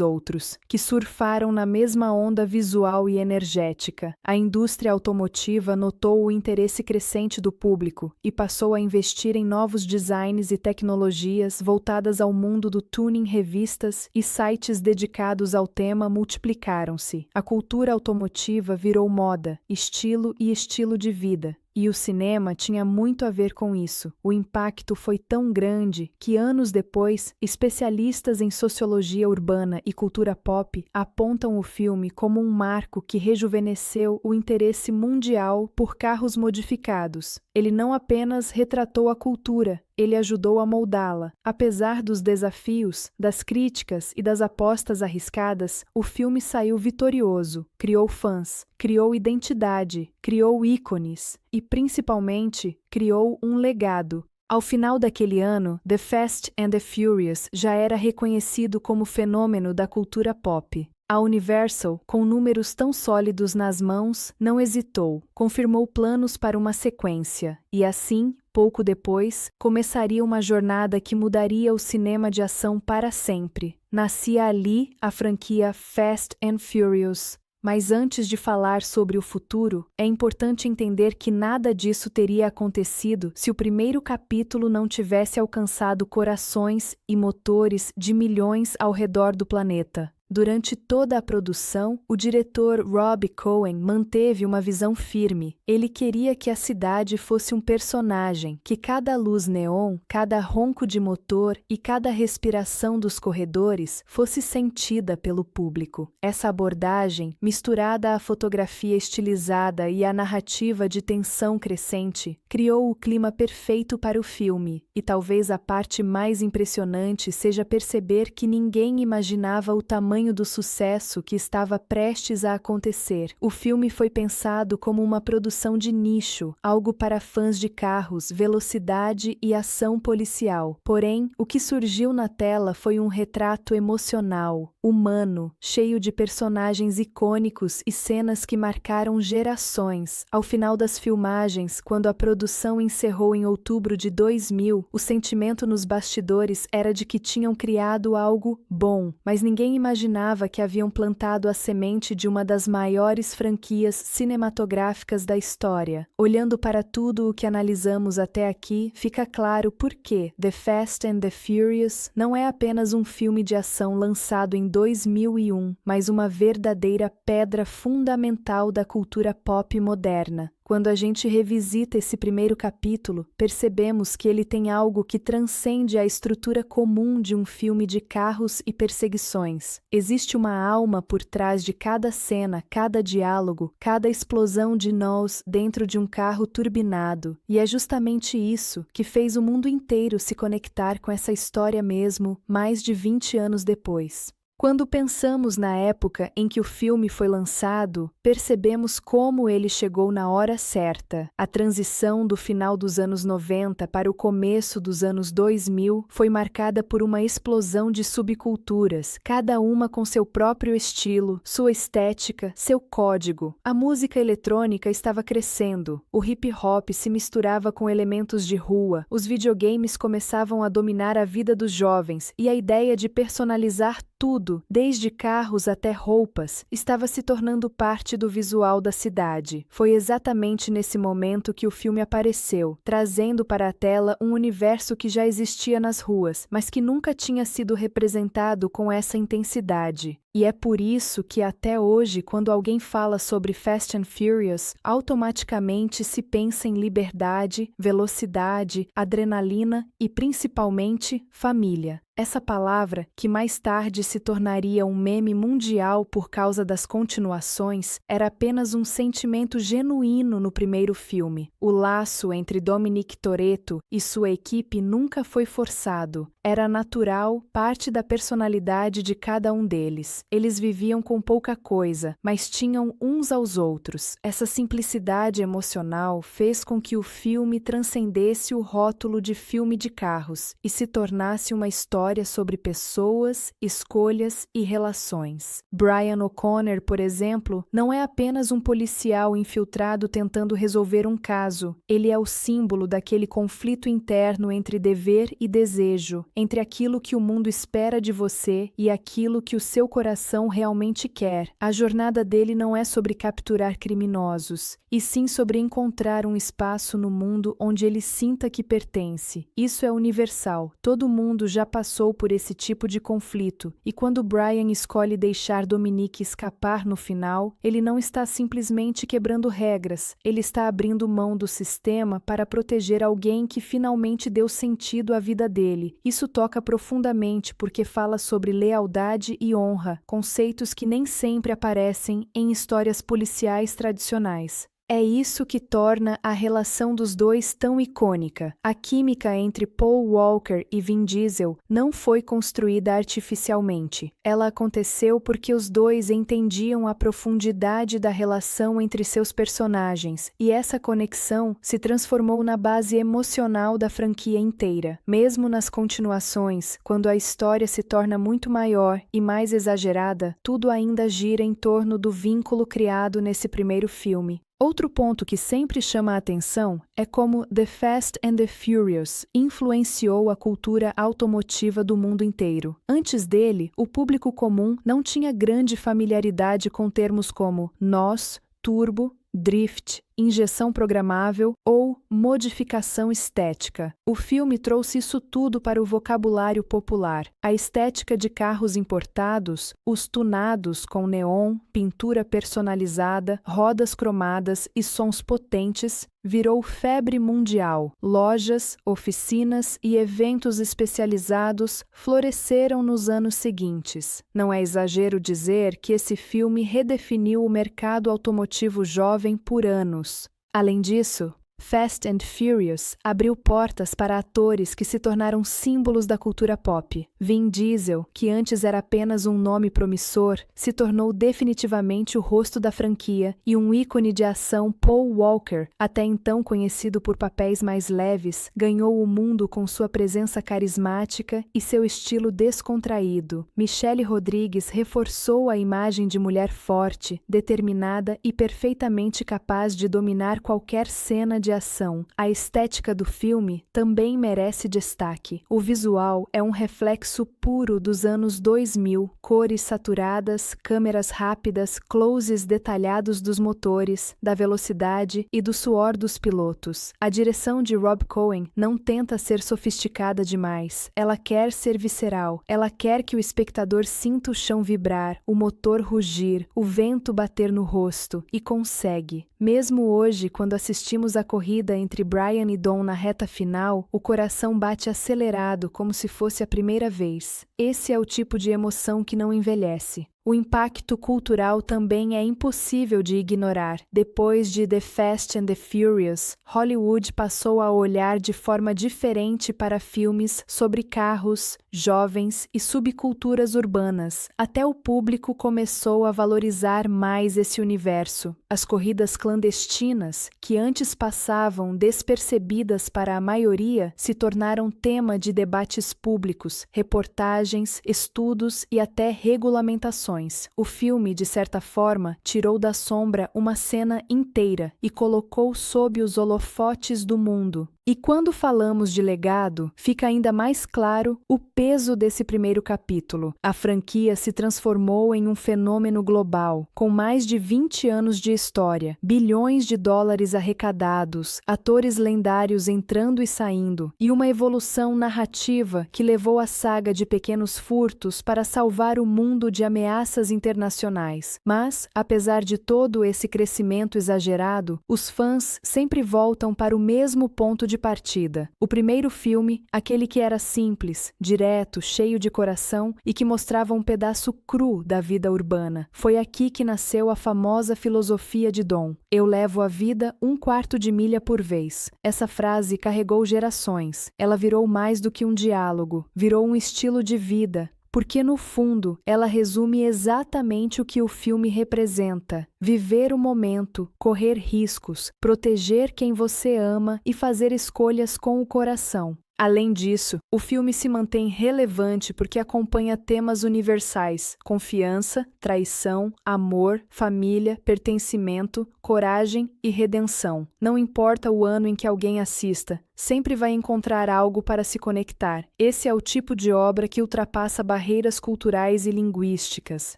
outros, que surfaram na mesma onda visual e energética. A indústria automotiva notou o interesse crescente do público e passou a investir em novos designs e tecnologias voltadas ao mundo do tuning. Revistas e sites dedicados ao tema multiplicaram-se. A cultura automotiva virou moda, estilo e estilo de vida. E o cinema tinha muito a ver com isso. O impacto foi tão grande que, anos depois, especialistas em sociologia urbana e cultura pop apontam o filme como um marco que rejuvenesceu o interesse mundial por carros modificados. Ele não apenas retratou a cultura, ele ajudou a moldá-la. Apesar dos desafios, das críticas e das apostas arriscadas, o filme saiu vitorioso, criou fãs, criou identidade, criou ícones e, principalmente, criou um legado. Ao final daquele ano, The Fast and the Furious já era reconhecido como fenômeno da cultura pop. A Universal, com números tão sólidos nas mãos, não hesitou, confirmou planos para uma sequência, e assim, pouco depois, começaria uma jornada que mudaria o cinema de ação para sempre. Nascia ali a franquia Fast and Furious. Mas antes de falar sobre o futuro, é importante entender que nada disso teria acontecido se o primeiro capítulo não tivesse alcançado corações e motores de milhões ao redor do planeta. Durante toda a produção, o diretor Rob Cohen manteve uma visão firme. Ele queria que a cidade fosse um personagem, que cada luz neon, cada ronco de motor e cada respiração dos corredores fosse sentida pelo público. Essa abordagem, misturada à fotografia estilizada e à narrativa de tensão crescente, criou o clima perfeito para o filme. E talvez a parte mais impressionante seja perceber que ninguém imaginava o tamanho do sucesso que estava prestes a acontecer. O filme foi pensado como uma produção de nicho, algo para fãs de carros, velocidade e ação policial. Porém, o que surgiu na tela foi um retrato emocional, humano, cheio de personagens icônicos e cenas que marcaram gerações. Ao final das filmagens, quando a produção encerrou em outubro de 2000, o sentimento nos bastidores era de que tinham criado algo bom, mas ninguém imaginava que haviam plantado a semente de uma das maiores franquias cinematográficas da história. Olhando para tudo o que analisamos até aqui, fica claro por que The Fast and the Furious não é apenas um filme de ação lançado em 2001, mas uma verdadeira pedra fundamental da cultura pop moderna. Quando a gente revisita esse primeiro capítulo, percebemos que ele tem algo que transcende a estrutura comum de um filme de carros e perseguições. Existe uma alma por trás de cada cena, cada diálogo, cada explosão de nós dentro de um carro turbinado. E é justamente isso que fez o mundo inteiro se conectar com essa história mesmo, mais de 20 anos depois. Quando pensamos na época em que o filme foi lançado, percebemos como ele chegou na hora certa. A transição do final dos anos 90 para o começo dos anos 2000 foi marcada por uma explosão de subculturas, cada uma com seu próprio estilo, sua estética, seu código. A música eletrônica estava crescendo, o hip-hop se misturava com elementos de rua, os videogames começavam a dominar a vida dos jovens e a ideia de personalizar tudo, desde carros até roupas, estava se tornando parte do visual da cidade. Foi exatamente nesse momento que o filme apareceu, trazendo para a tela um universo que já existia nas ruas, mas que nunca tinha sido representado com essa intensidade. E é por isso que até hoje, quando alguém fala sobre Fast and Furious, automaticamente se pensa em liberdade, velocidade, adrenalina e principalmente família. Essa palavra, que mais tarde se tornaria um meme mundial por causa das continuações, era apenas um sentimento genuíno no primeiro filme. O laço entre Dominic Toretto e sua equipe nunca foi forçado. Era natural, parte da personalidade de cada um deles. Eles viviam com pouca coisa, mas tinham uns aos outros. Essa simplicidade emocional fez com que o filme transcendesse o rótulo de filme de carros e se tornasse uma história sobre pessoas, escolhas e relações. Brian O'Connor, por exemplo, não é apenas um policial infiltrado tentando resolver um caso. Ele é o símbolo daquele conflito interno entre dever e desejo, entre aquilo que o mundo espera de você e aquilo que o seu coração realmente quer. A jornada dele não é sobre capturar criminosos, e sim sobre encontrar um espaço no mundo onde ele sinta que pertence. Isso é universal. Todo mundo já passou por esse tipo de conflito, e quando Brian escolhe deixar Dominic escapar no final, ele não está simplesmente quebrando regras, ele está abrindo mão do sistema para proteger alguém que finalmente deu sentido à vida dele. Isso toca profundamente porque fala sobre lealdade e honra, conceitos que nem sempre aparecem em histórias policiais tradicionais. É isso que torna a relação dos dois tão icônica. A química entre Paul Walker e Vin Diesel não foi construída artificialmente. Ela aconteceu porque os dois entendiam a profundidade da relação entre seus personagens, e essa conexão se transformou na base emocional da franquia inteira. Mesmo nas continuações, quando a história se torna muito maior e mais exagerada, tudo ainda gira em torno do vínculo criado nesse primeiro filme. Outro ponto que sempre chama a atenção é como The Fast and the Furious influenciou a cultura automotiva do mundo inteiro. Antes dele, o público comum não tinha grande familiaridade com termos como NOS, turbo, drift, injeção programável ou modificação estética. O filme trouxe isso tudo para o vocabulário popular. A estética de carros importados, os tunados com neon, pintura personalizada, rodas cromadas e sons potentes, virou febre mundial. Lojas, oficinas e eventos especializados floresceram nos anos seguintes. Não é exagero dizer que esse filme redefiniu o mercado automotivo jovem por anos. Além disso, Fast and Furious abriu portas para atores que se tornaram símbolos da cultura pop. Vin Diesel, que antes era apenas um nome promissor, se tornou definitivamente o rosto da franquia, e um ícone de ação, Paul Walker, até então conhecido por papéis mais leves, ganhou o mundo com sua presença carismática e seu estilo descontraído. Michelle Rodrigues reforçou a imagem de mulher forte, determinada e perfeitamente capaz de dominar qualquer cena de ação. A estética do filme também merece destaque. O visual é um reflexo puro dos anos 2000, cores saturadas, câmeras rápidas, closes detalhados dos motores, da velocidade e do suor dos pilotos. A direção de Rob Cohen não tenta ser sofisticada demais. Ela quer ser visceral. Ela quer que o espectador sinta o chão vibrar, o motor rugir, o vento bater no rosto, e consegue. Mesmo hoje, quando assistimos a corrida entre Brian e Dom na reta final, o coração bate acelerado como se fosse a primeira vez. Esse é o tipo de emoção que não envelhece. O impacto cultural também é impossível de ignorar. Depois de The Fast and the Furious, Hollywood passou a olhar de forma diferente para filmes sobre carros, jovens e subculturas urbanas. Até o público começou a valorizar mais esse universo. As corridas clandestinas, que antes passavam despercebidas para a maioria, se tornaram tema de debates públicos, reportagens, estudos e até regulamentações. O filme, de certa forma, tirou da sombra uma cena inteira e colocou sob os holofotes do mundo. E quando falamos de legado, fica ainda mais claro o peso desse primeiro capítulo. A franquia se transformou em um fenômeno global, com mais de 20 anos de história, bilhões de dólares arrecadados, atores lendários entrando e saindo, e uma evolução narrativa que levou a saga de pequenos furtos para salvar o mundo de ameaças internacionais. Mas, apesar de todo esse crescimento exagerado, os fãs sempre voltam para o mesmo ponto de partida. O primeiro filme, aquele que era simples, direto, cheio de coração e que mostrava um pedaço cru da vida urbana. Foi aqui que nasceu a famosa filosofia de Dom. Eu levo a vida 1/4 de milha por vez. Essa frase carregou gerações. Ela virou mais do que um diálogo, virou um estilo de vida. Porque, no fundo, ela resume exatamente o que o filme representa: viver o momento, correr riscos, proteger quem você ama e fazer escolhas com o coração. Além disso, o filme se mantém relevante porque acompanha temas universais: confiança, traição, amor, família, pertencimento, coragem e redenção. Não importa o ano em que alguém assista, sempre vai encontrar algo para se conectar. Esse é o tipo de obra que ultrapassa barreiras culturais e linguísticas.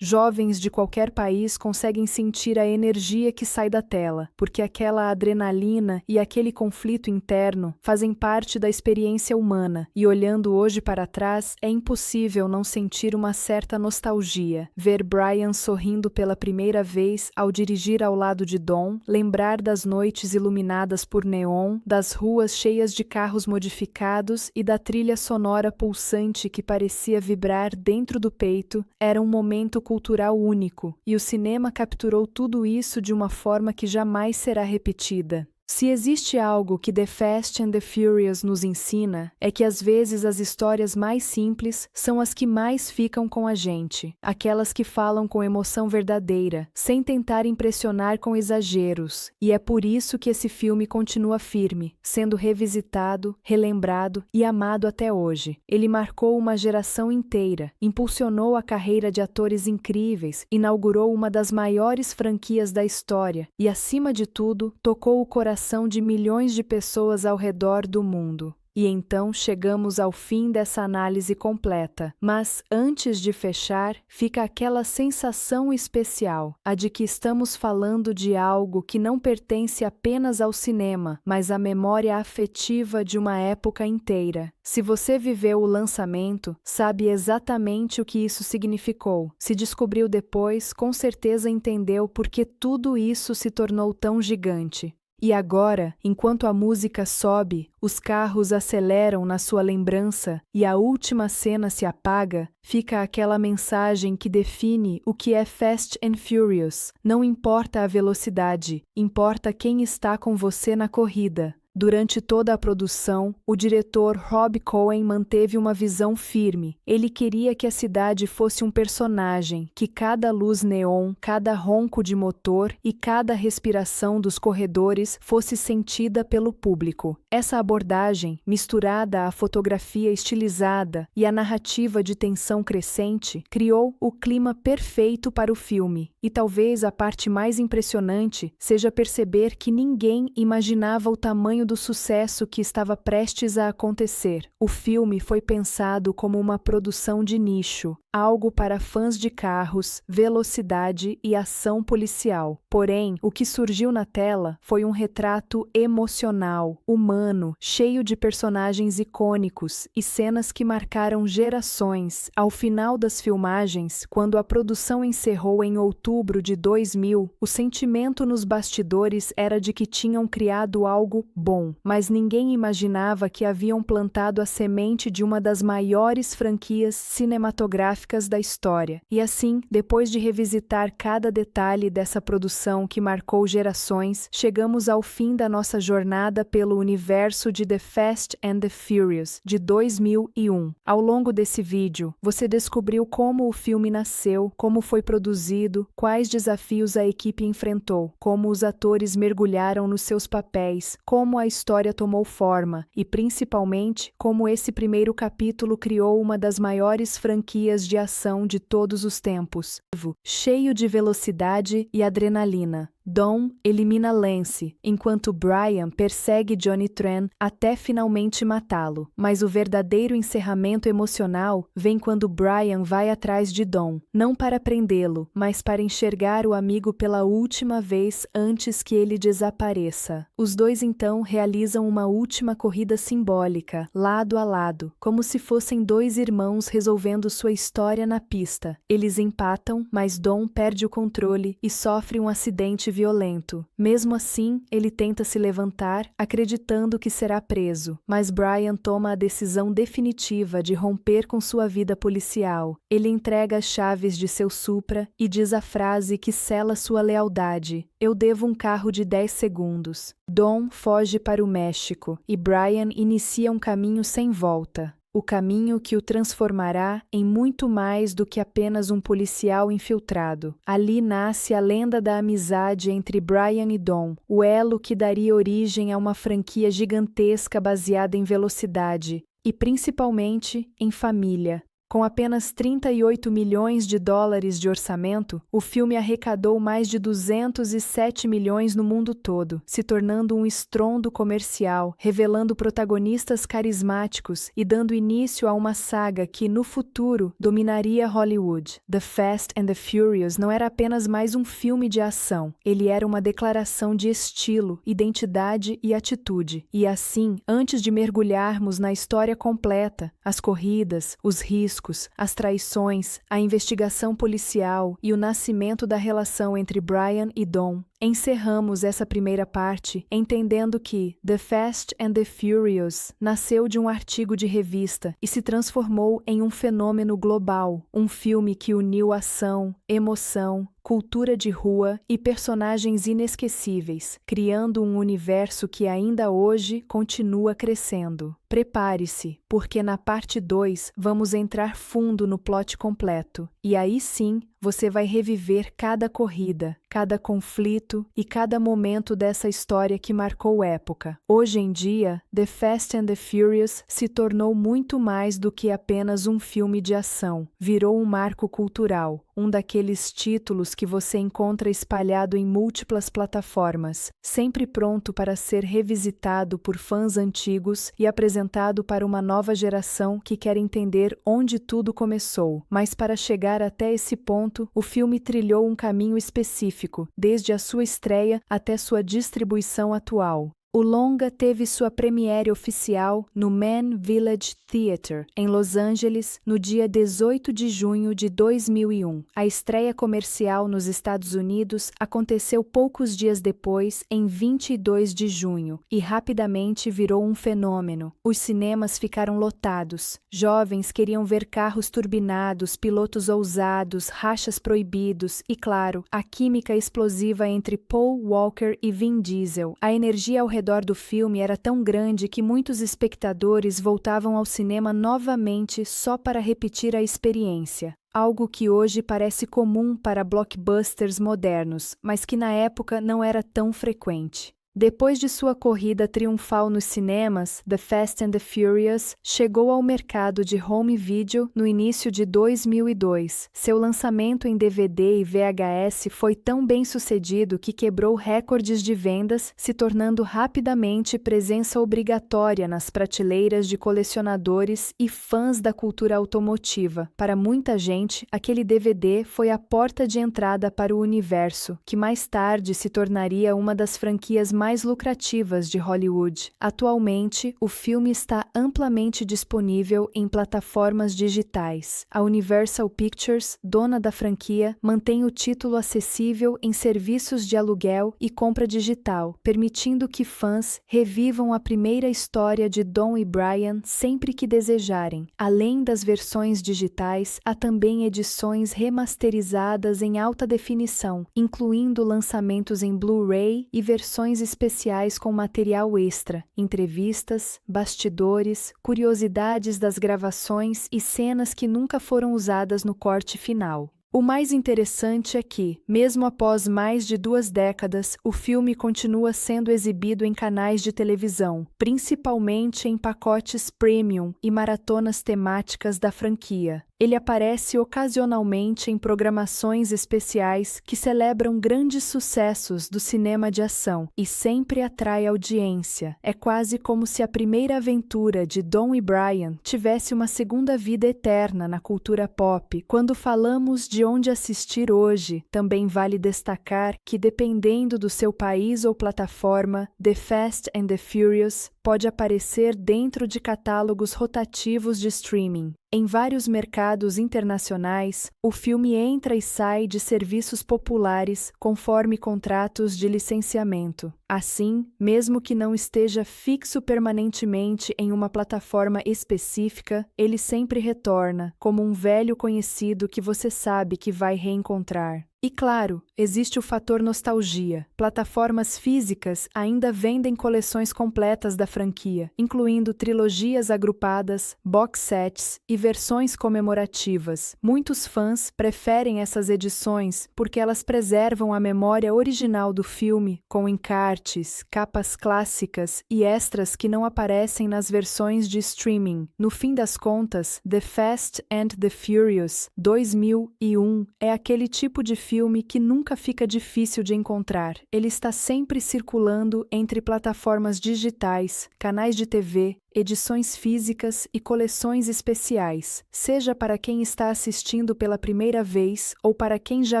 Jovens de qualquer país conseguem sentir a energia que sai da tela, porque aquela adrenalina e aquele conflito interno fazem parte da experiência humana, e olhando hoje para trás, é impossível não sentir uma certa nostalgia. Ver Brian sorrindo pela primeira vez ao dirigir ao lado de Dom, lembrar das noites iluminadas por neon, das ruas cheias de carros modificados e da trilha sonora pulsante que parecia vibrar dentro do peito, era um momento cultural único, e o cinema capturou tudo isso de uma forma que jamais será repetida. Se existe algo que The Fast and the Furious nos ensina, é que às vezes as histórias mais simples são as que mais ficam com a gente, aquelas que falam com emoção verdadeira, sem tentar impressionar com exageros, e é por isso que esse filme continua firme, sendo revisitado, relembrado e amado até hoje. Ele marcou uma geração inteira, impulsionou a carreira de atores incríveis, inaugurou uma das maiores franquias da história e, acima de tudo, tocou o coração de milhões de pessoas ao redor do mundo. E então chegamos ao fim dessa análise completa. Mas, antes de fechar, fica aquela sensação especial, a de que estamos falando de algo que não pertence apenas ao cinema, mas à memória afetiva de uma época inteira. Se você viveu o lançamento, sabe exatamente o que isso significou. Se descobriu depois, com certeza entendeu por que tudo isso se tornou tão gigante. E agora, enquanto a música sobe, os carros aceleram na sua lembrança e a última cena se apaga, fica aquela mensagem que define o que é Fast and Furious. Não importa a velocidade, importa quem está com você na corrida. Durante toda a produção, o diretor Rob Cohen manteve uma visão firme. Ele queria que a cidade fosse um personagem, que cada luz neon, cada ronco de motor e cada respiração dos corredores fosse sentida pelo público. Essa abordagem, misturada à fotografia estilizada e à narrativa de tensão crescente, criou o clima perfeito para o filme. E talvez a parte mais impressionante seja perceber que ninguém imaginava o tamanho do sucesso que estava prestes a acontecer. O filme foi pensado como uma produção de nicho, algo para fãs de carros, velocidade e ação policial. Porém, o que surgiu na tela foi um retrato emocional, humano, cheio de personagens icônicos e cenas que marcaram gerações. Ao final das filmagens, quando a produção encerrou em outubro de 2000, o sentimento nos bastidores era de que tinham criado algo bom, mas ninguém imaginava que haviam plantado a semente de uma das maiores franquias cinematográficas da história. E assim, depois de revisitar cada detalhe dessa produção que marcou gerações, chegamos ao fim da nossa jornada pelo universo de The Fast and the Furious, de 2001. Ao longo desse vídeo, você descobriu como o filme nasceu, como foi produzido, quais desafios a equipe enfrentou, como os atores mergulharam nos seus papéis, como a história tomou forma e, principalmente, como esse primeiro capítulo criou uma das maiores franquias de ação de todos os tempos, cheio de velocidade e adrenalina. Dom elimina Lance, enquanto Brian persegue Johnny Tran até finalmente matá-lo. Mas o verdadeiro encerramento emocional vem quando Brian vai atrás de Dom, não para prendê-lo, mas para enxergar o amigo pela última vez antes que ele desapareça. Os dois então realizam uma última corrida simbólica, lado a lado, como se fossem dois irmãos resolvendo sua história na pista. Eles empatam, mas Dom perde o controle e sofre um acidente violento. Mesmo assim, ele tenta se levantar, acreditando que será preso, mas Brian toma a decisão definitiva de romper com sua vida policial. Ele entrega as chaves de seu Supra e diz a frase que sela sua lealdade: "Eu devo um carro de 10 segundos." Dom foge para o México e Brian inicia um caminho sem volta. O caminho que o transformará em muito mais do que apenas um policial infiltrado. Ali nasce a lenda da amizade entre Brian e Dom, o elo que daria origem a uma franquia gigantesca baseada em velocidade e, principalmente, em família. Com apenas 38 milhões de dólares de orçamento, o filme arrecadou mais de 207 milhões no mundo todo, se tornando um estrondo comercial, revelando protagonistas carismáticos e dando início a uma saga que, no futuro, dominaria Hollywood. The Fast and the Furious não era apenas mais um filme de ação, ele era uma declaração de estilo, identidade e atitude. E assim, antes de mergulharmos na história completa, as corridas, os riscos, as traições, a investigação policial e o nascimento da relação entre Brian e Dom, encerramos essa primeira parte entendendo que The Fast and the Furious nasceu de um artigo de revista e se transformou em um fenômeno global, um filme que uniu ação, emoção, cultura de rua e personagens inesquecíveis, criando um universo que ainda hoje continua crescendo. Prepare-se, porque na parte 2 vamos entrar fundo no plot completo, e aí sim você vai reviver cada corrida, cada conflito e cada momento dessa história que marcou época. Hoje em dia, The Fast and the Furious se tornou muito mais do que apenas um filme de ação. Virou um marco cultural, um daqueles títulos que você encontra espalhado em múltiplas plataformas, sempre pronto para ser revisitado por fãs antigos e apresentado para uma nova geração que quer entender onde tudo começou. Mas para chegar até esse ponto, o filme trilhou um caminho específico, desde a sua estreia até sua distribuição atual. O longa teve sua premiere oficial no Mann Village Theatre, em Los Angeles, no dia 18 de junho de 2001. A estreia comercial nos Estados Unidos aconteceu poucos dias depois, em 22 de junho, e rapidamente virou um fenômeno. Os cinemas ficaram lotados. Jovens queriam ver carros turbinados, pilotos ousados, rachas proibidos e, claro, a química explosiva entre Paul Walker e Vin Diesel. A energia ao redor do filme era tão grande que muitos espectadores voltavam ao cinema novamente só para repetir a experiência. Algo que hoje parece comum para blockbusters modernos, mas que na época não era tão frequente. Depois de sua corrida triunfal nos cinemas, The Fast and the Furious chegou ao mercado de home video no início de 2002. Seu lançamento em DVD e VHS foi tão bem sucedido que quebrou recordes de vendas, se tornando rapidamente presença obrigatória nas prateleiras de colecionadores e fãs da cultura automotiva. Para muita gente, aquele DVD foi a porta de entrada para o universo, que mais tarde se tornaria uma das franquias mais lucrativas de Hollywood. Atualmente, o filme está amplamente disponível em plataformas digitais. A Universal Pictures, dona da franquia, mantém o título acessível em serviços de aluguel e compra digital, permitindo que fãs revivam a primeira história de Dom e Brian sempre que desejarem. Além das versões digitais, há também edições remasterizadas em alta definição, incluindo lançamentos em Blu-ray e versões especiais com material extra, entrevistas, bastidores, curiosidades das gravações e cenas que nunca foram usadas no corte final. O mais interessante é que, mesmo após mais de 2 décadas, o filme continua sendo exibido em canais de televisão, principalmente em pacotes premium e maratonas temáticas da franquia. Ele aparece ocasionalmente em programações especiais que celebram grandes sucessos do cinema de ação e sempre atrai audiência. É quase como se a primeira aventura de Dom e Brian tivesse uma segunda vida eterna na cultura pop. Quando falamos de onde assistir hoje, também vale destacar que, dependendo do seu país ou plataforma, The Fast and the Furious pode aparecer dentro de catálogos rotativos de streaming. Em vários mercados internacionais, o filme entra e sai de serviços populares conforme contratos de licenciamento. Assim, mesmo que não esteja fixo permanentemente em uma plataforma específica, ele sempre retorna, como um velho conhecido que você sabe que vai reencontrar. E claro, existe o fator nostalgia. Plataformas físicas ainda vendem coleções completas da franquia, incluindo trilogias agrupadas, box sets e versões comemorativas. Muitos fãs preferem essas edições porque elas preservam a memória original do filme, com encartes, capas clássicas e extras que não aparecem nas versões de streaming. No fim das contas, The Fast and the Furious 2001 é aquele tipo de filme que nunca fica difícil de encontrar. Ele está sempre circulando entre plataformas digitais, canais de TV, edições físicas e coleções especiais, seja para quem está assistindo pela primeira vez ou para quem já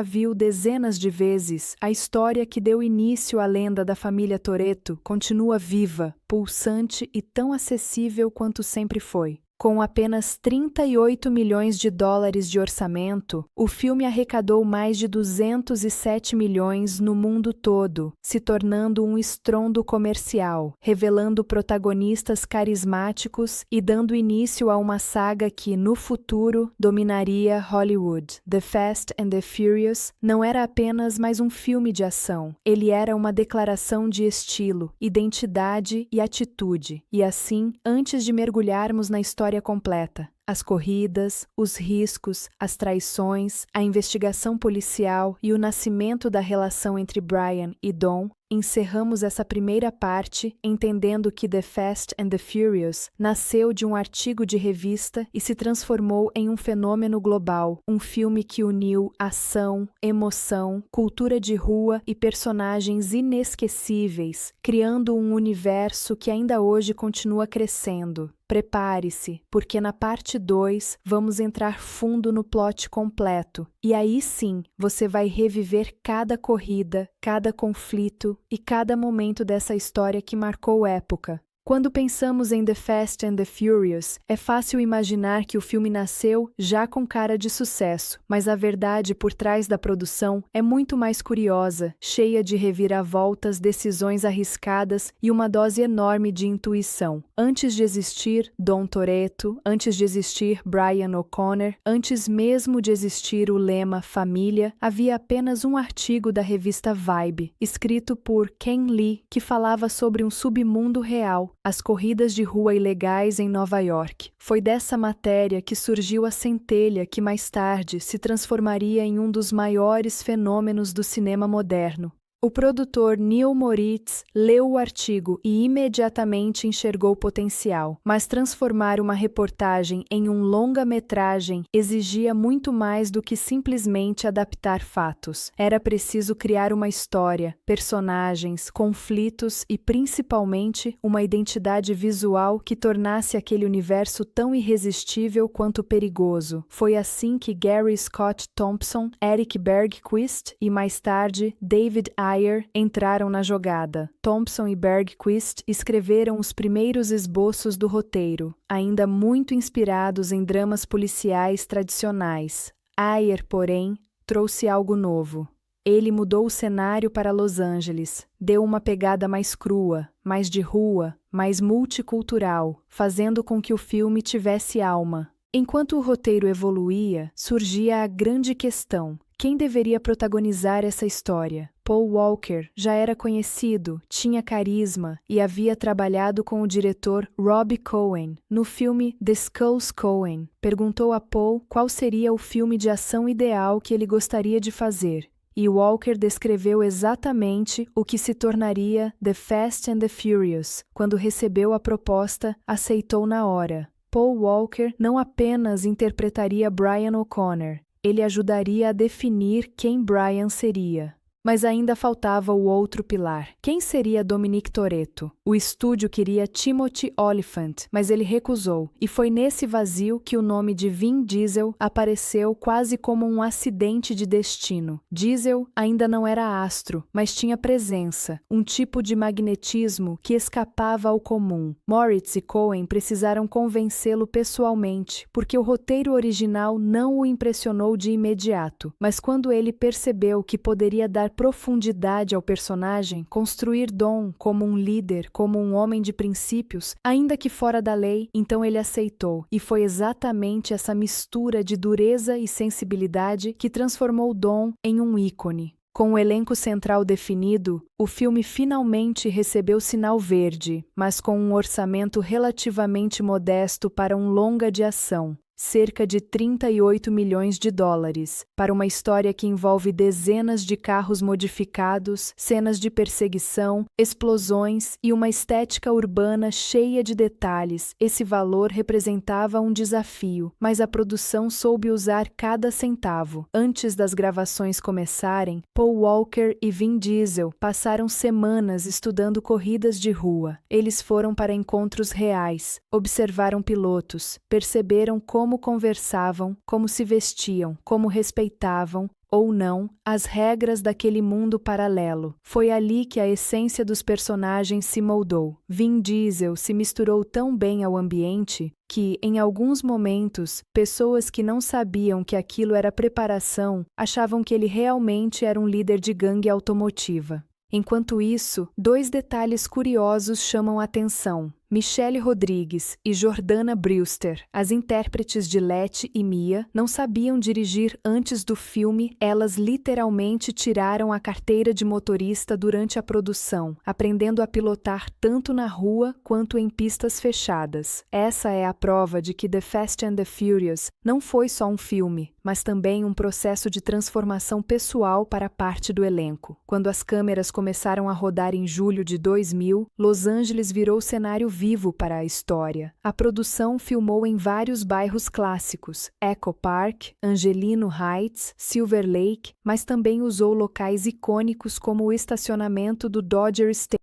viu dezenas de vezes. A história que deu início à lenda da família Toretto continua viva, pulsante e tão acessível quanto sempre foi. Com apenas 38 milhões de dólares de orçamento, o filme arrecadou mais de 207 milhões no mundo todo, se tornando um estrondo comercial, revelando protagonistas carismáticos e dando início a uma saga que, no futuro, dominaria Hollywood. The Fast and the Furious não era apenas mais um filme de ação, ele era uma declaração de estilo, identidade e atitude. E assim, antes de mergulharmos na história completa, as corridas, os riscos, as traições, a investigação policial e o nascimento da relação entre Brian e Dom, encerramos essa primeira parte entendendo que The Fast and the Furious nasceu de um artigo de revista e se transformou em um fenômeno global, um filme que uniu ação, emoção, cultura de rua e personagens inesquecíveis, criando um universo que ainda hoje continua crescendo. Prepare-se, porque na parte 2 vamos entrar fundo no plot completo, e aí sim você vai reviver cada corrida, cada conflito e cada momento dessa história que marcou época. Quando pensamos em The Fast and the Furious, é fácil imaginar que o filme nasceu já com cara de sucesso, mas a verdade por trás da produção é muito mais curiosa, cheia de reviravoltas, decisões arriscadas e uma dose enorme de intuição. Antes de existir Dom Toretto, antes de existir Brian O'Connor, antes mesmo de existir o lema Família, havia apenas um artigo da revista Vibe, escrito por Ken Lee, que falava sobre um submundo real, as corridas de rua ilegais em Nova York. Foi dessa matéria que surgiu a centelha que mais tarde se transformaria em um dos maiores fenômenos do cinema moderno. O produtor Neil Moritz leu o artigo e imediatamente enxergou potencial, mas transformar uma reportagem em um longa-metragem exigia muito mais do que simplesmente adaptar fatos. Era preciso criar uma história, personagens, conflitos e, principalmente, uma identidade visual que tornasse aquele universo tão irresistível quanto perigoso. Foi assim que Gary Scott Thompson, Eric Bergquist e, mais tarde, David Ayer entraram na jogada. Thompson e Bergquist escreveram os primeiros esboços do roteiro, ainda muito inspirados em dramas policiais tradicionais. Ayer, porém, trouxe algo novo. Ele mudou o cenário para Los Angeles, deu uma pegada mais crua, mais de rua, mais multicultural, fazendo com que o filme tivesse alma. Enquanto o roteiro evoluía, surgia a grande questão: quem deveria protagonizar essa história? Paul Walker já era conhecido, tinha carisma e havia trabalhado com o diretor Rob Cohen no filme The Skulls Cohen. Perguntou a Paul qual seria o filme de ação ideal que ele gostaria de fazer. E Walker descreveu exatamente o que se tornaria The Fast and the Furious. Quando recebeu a proposta, aceitou na hora. Paul Walker não apenas interpretaria Brian O'Connor, ele ajudaria a definir quem Brian seria. Mas ainda faltava o outro pilar. Quem seria Dominic Toretto? O estúdio queria Timothy Olyphant, mas ele recusou, e foi nesse vazio que o nome de Vin Diesel apareceu quase como um acidente de destino. Diesel ainda não era astro, mas tinha presença, um tipo de magnetismo que escapava ao comum. Moritz e Coen precisaram convencê-lo pessoalmente, porque o roteiro original não o impressionou de imediato, mas quando ele percebeu que poderia dar profundidade ao personagem, construir Dom como um líder, como um homem de princípios, ainda que fora da lei, então ele aceitou, e foi exatamente essa mistura de dureza e sensibilidade que transformou Dom em um ícone. Com o elenco central definido, o filme finalmente recebeu sinal verde, mas com um orçamento relativamente modesto para um longa de ação. Cerca de 38 milhões de dólares, para uma história que envolve dezenas de carros modificados, cenas de perseguição, explosões e uma estética urbana cheia de detalhes. Esse valor representava um desafio, mas a produção soube usar cada centavo. Antes das gravações começarem, Paul Walker e Vin Diesel passaram semanas estudando corridas de rua. Eles foram para encontros reais, observaram pilotos, perceberam como conversavam, como se vestiam, como respeitavam, ou não, as regras daquele mundo paralelo. Foi ali que a essência dos personagens se moldou. Vin Diesel se misturou tão bem ao ambiente que, em alguns momentos, pessoas que não sabiam que aquilo era preparação achavam que ele realmente era um líder de gangue automotiva. Enquanto isso, dois detalhes curiosos chamam a atenção. Michelle Rodrigues e Jordana Brewster, as intérpretes de Letty e Mia, não sabiam dirigir antes do filme, elas literalmente tiraram a carteira de motorista durante a produção, aprendendo a pilotar tanto na rua quanto em pistas fechadas. Essa é a prova de que The Fast and the Furious não foi só um filme, mas também um processo de transformação pessoal para parte do elenco. Quando as câmeras começaram a rodar em julho de 2000, Los Angeles virou cenário vivo para a história. A produção filmou em vários bairros clássicos, Echo Park, Angelino Heights, Silver Lake, mas também usou locais icônicos como o estacionamento do Dodger Stadium.